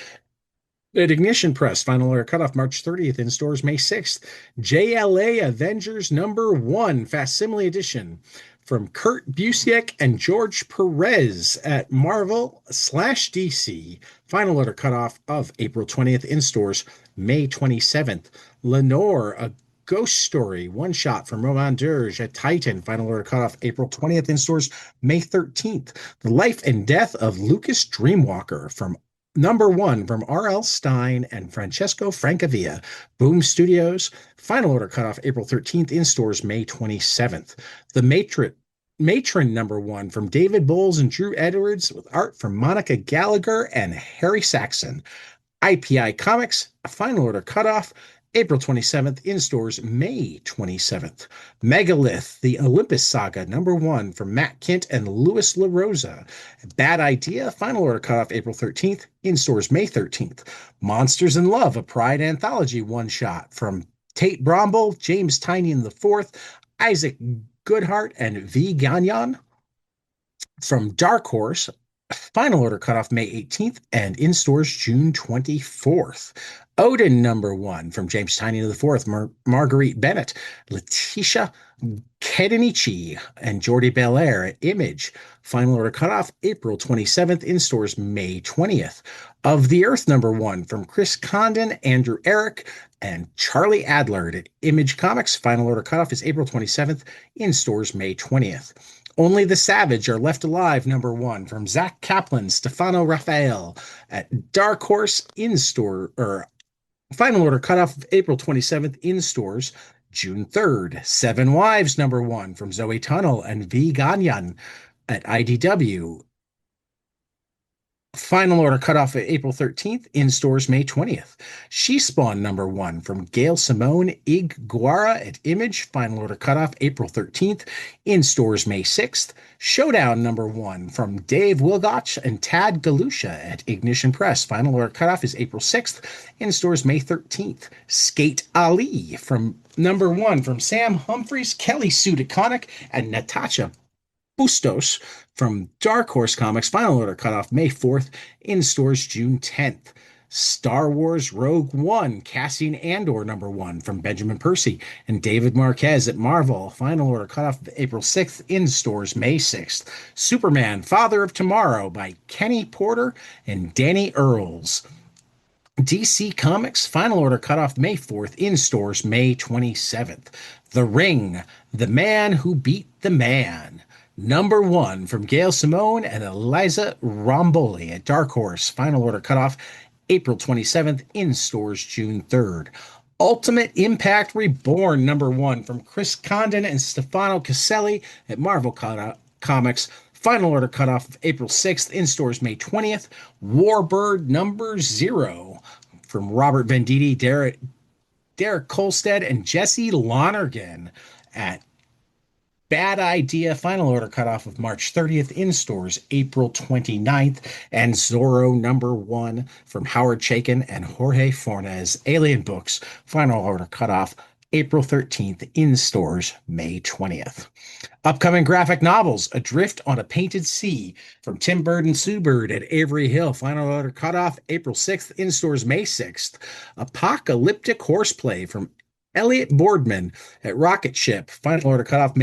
at Ignition Press. Final order cutoff March 30th, in stores May 6th. JLA Avengers #1 Facsimile Edition from Kurt Busiek and George Perez at Marvel/DC. Final order cutoff of April 20th, in stores May 27th. Lenore, A Ghost Story, one shot from Roman Durge at Titan. Final order cutoff April 20th, in stores May 13th. The Life and Death of Lucas Dreamwalker from #1 from R.L. Stein and Francesco Francavilla, Boom Studios. Final order cutoff April 13th, in stores May 27th. The Matron #1 from David Bowles and Drew Edwards with art from Monica Gallagher and Harry Saxon. IPI Comics, a final order cutoff April 27th, in stores May 27th. Megalith, The Olympus Saga #1 from Matt Kint and Louis LaRosa. Bad Idea, final order cutoff April 13th, in stores May 13th. Monsters in Love, a Pride Anthology one shot from Tate Bromble, James Tynion IV, Isaac Goodhart, and V. Gagnon from Dark Horse. Final order cutoff May 18th and in stores June 24th. Odin #1 from James Tynion IV, Marguerite Bennett, Letitia Kedenichi, and Jordi Belair at Image. Final order cutoff April 27th, in stores May 20th. Of the Earth #1 from Chris Condon, Andrew Eric, and Charlie Adler at Image Comics. Final order cutoff is April 27th, in stores May 20th. Only the Savage Are Left Alive #1 from Zach Kaplan, Stefano Raphael at Dark Horse, in store, or final order cutoff of April 27th, in stores June 3rd. Seven Wives #1 from Zoe Tunnel and V. Gagnon at IDW. Final order cutoff at April 13th, in stores May 20th. She Spawn #1 from Gail Simone, Ig Guara at Image. Final order cutoff April 13th, in stores May 6th. Showdown #1 from Dave Wilgotch and Tad Galusha at Ignition Press. Final order cutoff is April 6th, in stores May 13th. Skate Ali from #1 from Sam Humphries, Kelly Sudiconic, and Natasha Bustos from Dark Horse Comics. Final order cutoff May 4th, in stores June 10th. Star Wars Rogue One, Cassian Andor #1 from Benjamin Percy and David Marquez at Marvel. Final order cutoff April 6th, in stores May 6th. Superman, Father of Tomorrow by Kenny Porter and Danny Earls. DC Comics, final order cutoff May 4th, in stores May 27th. The Ring, The Man Who Beat the Man. #1 from Gail Simone and Eliza Romboli at Dark Horse. Final order cutoff April 27th, in stores June 3rd. Ultimate Impact Reborn #1 from Chris Condon and Stefano Caselli at Marvel Comics. Final order cutoff April 6th, in stores May 20th. Warbird #0 from Robert Venditti, Derek Kolstad, and Jesse Lonergan at Bad Idea. Final order cutoff of March 30th, in stores April 29th. And Zorro #1 from Howard Chaykin and Jorge Fornes, Alien Books. Final order cutoff April 13th, in stores May 20th. Upcoming graphic novels: Adrift on a Painted Sea from Tim Bird and Sue Bird at Avery Hill. Final order cutoff April 6th, in stores May 6th. Apocalyptic Horseplay from Elliot Boardman at Rocket Ship. Final order cutoff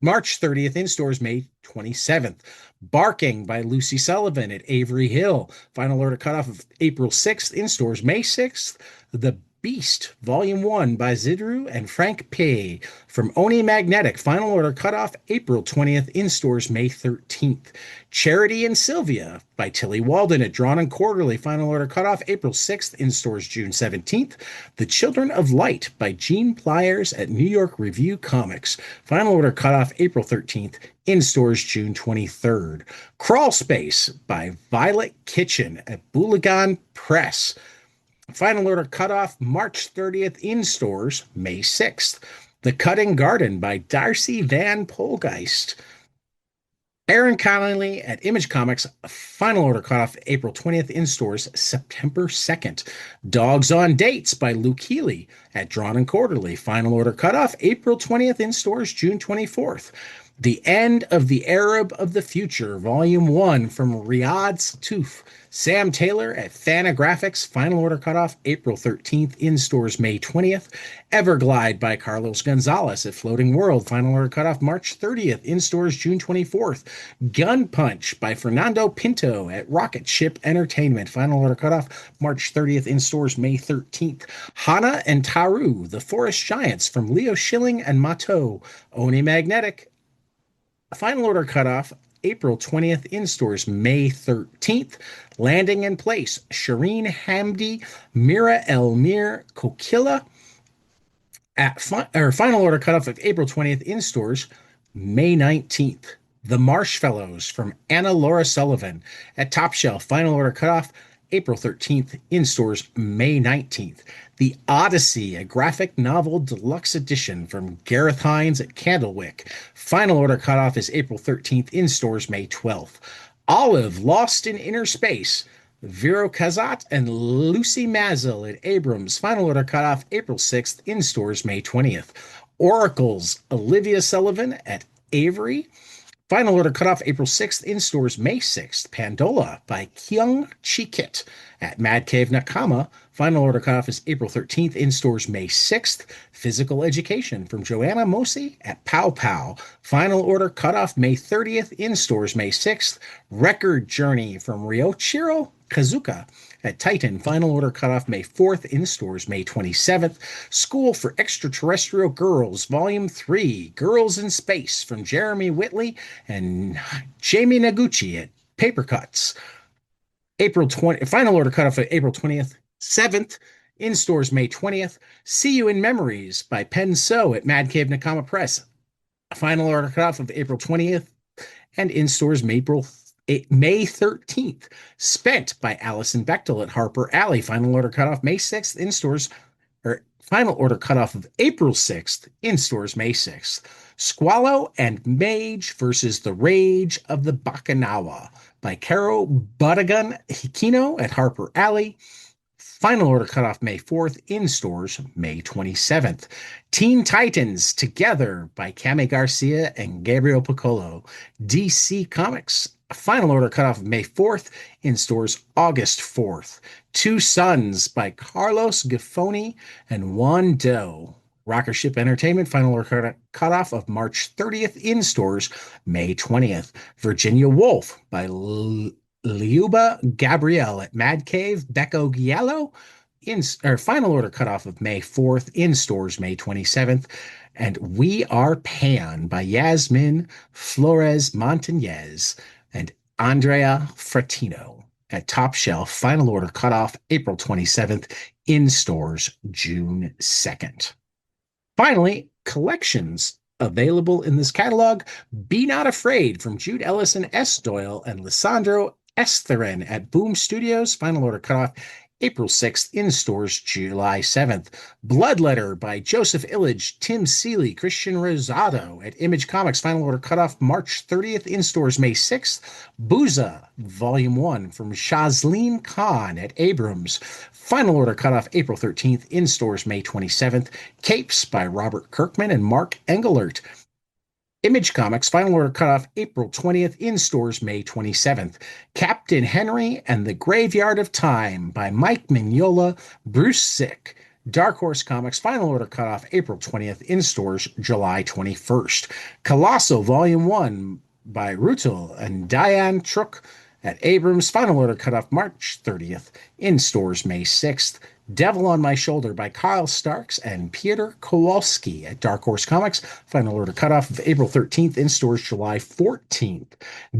March 30th, in stores May 27th. Barking by Lucy Sullivan at Avery Hill. Final order cutoff of April 6th, in stores May 6th. The Beast, Volume 1 by Zidru and Frank P. from Oni Magnetic. Final order cutoff April 20th, in stores May 13th. Charity and Sylvia by Tilly Walden at Drawn and Quarterly. Final order cutoff April 6th, in stores June 17th. The Children of Light by Gene Pliers at New York Review Comics. Final order cutoff April 13th, in stores June 23rd. Crawl Space by Violet Kitchen at Boulagan Press. Final order cutoff March 30th, in stores May 6th. The Cutting Garden by Darcy Van Polgeist. Aaron Connolly at Image Comics. Final order cutoff April 20th, in stores September 2nd. Dogs on Dates by Luke Healy at Drawn and Quarterly. Final order cutoff April 20th, in stores June 24th. The End of the Arab of the Future, Volume 1 from Riyadh Sattouf. Sam Taylor at Fanagraphics. Final order cutoff April 13th, in stores May 20th. Everglide by Carlos Gonzalez at Floating World. Final order cutoff March 30th, in stores June 24th. Gun Punch by Fernando Pinto at Rocket Ship Entertainment. Final order cutoff March 30th, in stores May 13th. Hana and Taru, The Forest Giants from Leo Schilling and Mato. Oni Magnetic. Final order cutoff April 20th, in stores May 13th. Landing in Place, Shireen Hamdi, Mira Elmir Kokila at final order cutoff of April 20th, in stores May 19th. The Marshfellows from Anna Laura Sullivan at Top Shelf. Final order cutoff April 13th, in stores May 19th. The Odyssey, a graphic novel deluxe edition from Gareth Hines at Candlewick. Final order cutoff is April 13th, in stores May 12th. Olive, Lost in Inner Space, Vero Kazat and Lucy Mazel at Abrams. Final order cutoff April 6th, in stores May 20th. Oracles, Olivia Sullivan at Avery. Final order cutoff April 6th, in stores May 6th. Pandola by Kyung Chi-kit at Mad Cave Nakama. Final order cutoff is April 13th, in stores May 6th. Physical Education from Joanna Mosi at Pow Pow. Final order cutoff May 30th, in stores May 6th. Record Journey from Ryoichiro Kazuka at Titan. Final order cutoff May 4th, in stores May 27th. School for Extraterrestrial Girls, Volume 3, Girls in Space from Jeremy Whitley and Jamie Naguchi at Papercuts. Final order cutoff of April 20th, 7th, in stores May 20th. See You in Memories by Pen So at Mad Cave Nakama Press. Final order cutoff of April 20th, and in stores May 13th. Spent by Allison Bechtel at Harper Alley. Final order cutoff May 6th, in stores, or final order cutoff of April 6th, in stores May 6th. Squallow and Mage versus the Rage of the Bakanawa by Caro Badagan Hikino at Harper Alley. Final order cutoff May 4th, in stores May 27th. Teen Titans Together by Cami Garcia and Gabriel Piccolo, DC Comics. Final order cutoff May 4th, in stores August 4th. Two Sons by Carlos Gaffoni and Juan Doe. Rocker Ship Entertainment, final order cutoff of March 30th, in stores May 20th. Virginia Woolf by Liuba Gabrielle at Mad Cave, Becco Giallo, final order cutoff of May 4th, in stores May 27th. And We Are Pan by Yasmin Flores Montañez and Andrea Fratino at Top Shelf, final order cutoff April 27th, in stores June 2nd. Finally, collections available in this catalog: Be Not Afraid from Jude Ellison S. Doyle and Lissandro Estherren at Boom Studios, final order cutoff April 6th, in stores July 7th. Bloodletter by Joseph Illage, Tim Seeley, Christian Rosado at Image Comics, final order cutoff March 30th, in stores May 6th. Booza, Volume 1 from Shazleen Khan at Abrams, final order cutoff April 13th, in stores May 27th. Capes by Robert Kirkman and Mark Engelert, Image Comics, final order cutoff April 20th, in stores May 27th. Captain Henry and the Graveyard of Time by Mike Mignola, Bruce Sick. Dark Horse Comics, final order cutoff April 20th, in stores July 21st. Colossal Volume 1 by Rutul and Diane Truk at Abrams, final order cutoff March 30th, in stores May 6th. Devil on My Shoulder by Kyle Starks and Peter Kowalski at Dark Horse Comics, final order cutoff of April 13th, in stores July 14th.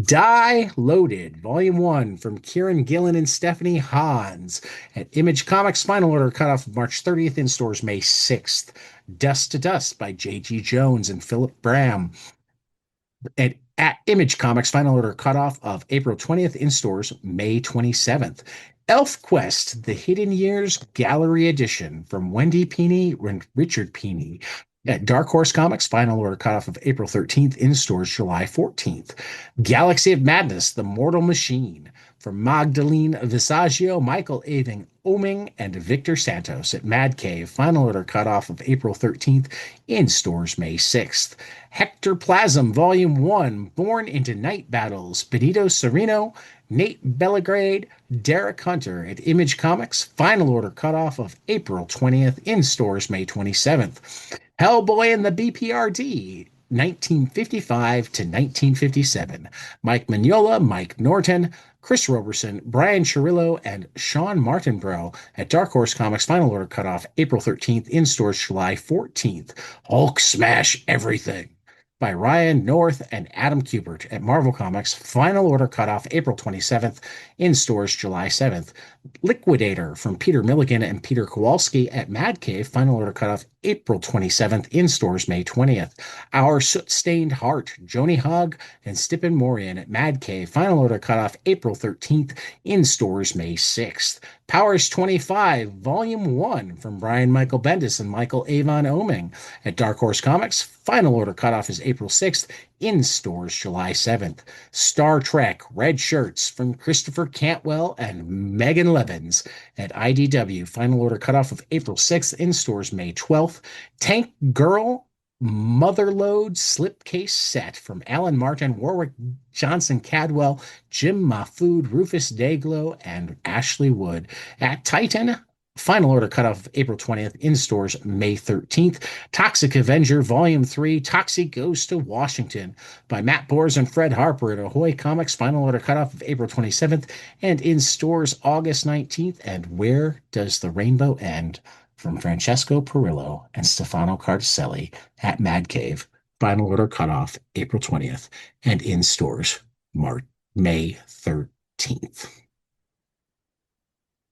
Die Loaded, Volume 1 from Kieran Gillen and Stephanie Hans at Image Comics, final order cutoff of March 30th, in stores May 6th. Dust to Dust by J.G. Jones and Philip Bram at Image Comics, final order cutoff of April 20th, in stores May 27th. Elf Quest, The Hidden Years Gallery Edition from Wendy Peeney and Richard Peeney at Dark Horse Comics, final order cutoff of April 13th, in stores July 14th. Galaxy of Madness, The Mortal Machine from Magdalene Visaggio, Michael Aving Oming, and Victor Santos at Mad Cave, final order cutoff of April 13th, in stores May 6th. Hector Plasm, Volume 1, Born into Night Battles, Benito Sereno, Nate Bellegrade, Derek Hunter at Image Comics, final order cutoff of April 20th, in stores May 27th. Hellboy and the BPRD, 1955 to 1957. Mike Mignola, Mike Norton, Chris Roberson, Brian Chirillo, and Sean Martinbrough at Dark Horse Comics, final order cutoff April 13th, in stores July 14th. Hulk Smash Everything by Ryan North and Adam Kubert at Marvel Comics, final order cutoff April 27th, in stores July 7th. Liquidator from Peter Milligan and Peter Kowalski at Mad Cave, final order cutoff April 27th, in stores May 20th. Our Soot-Stained Heart, Joni Hogg and Stippen Morian at Mad Cave, final order cutoff April 13th, in stores May 6th. Powers 25, Volume 1 from Brian Michael Bendis and Michael Avon Oming at Dark Horse Comics, final order cutoff is April 6th, in stores July 7th. Star Trek Red Shirts from Christopher Cantwell and Megan Levins at IDW, final order cutoff of April 6th, in stores May 12th. Tank Girl Motherload Slipcase Set from Alan Martin, Warwick Johnson Cadwell, Jim Mahfood, Rufus Dayglow, and Ashley Wood at Titan, final order cutoff of April 20th, in stores May 13th. Toxic Avenger Volume 3, Toxic Goes to Washington by Matt Bors and Fred Harper at Ahoy Comics, final order cutoff of April 27th, and in stores August 19th. And Where Does the Rainbow End from Francesco Perillo and Stefano Carticelli at Mad Cave, final order cutoff April 20th, and in stores May 13th.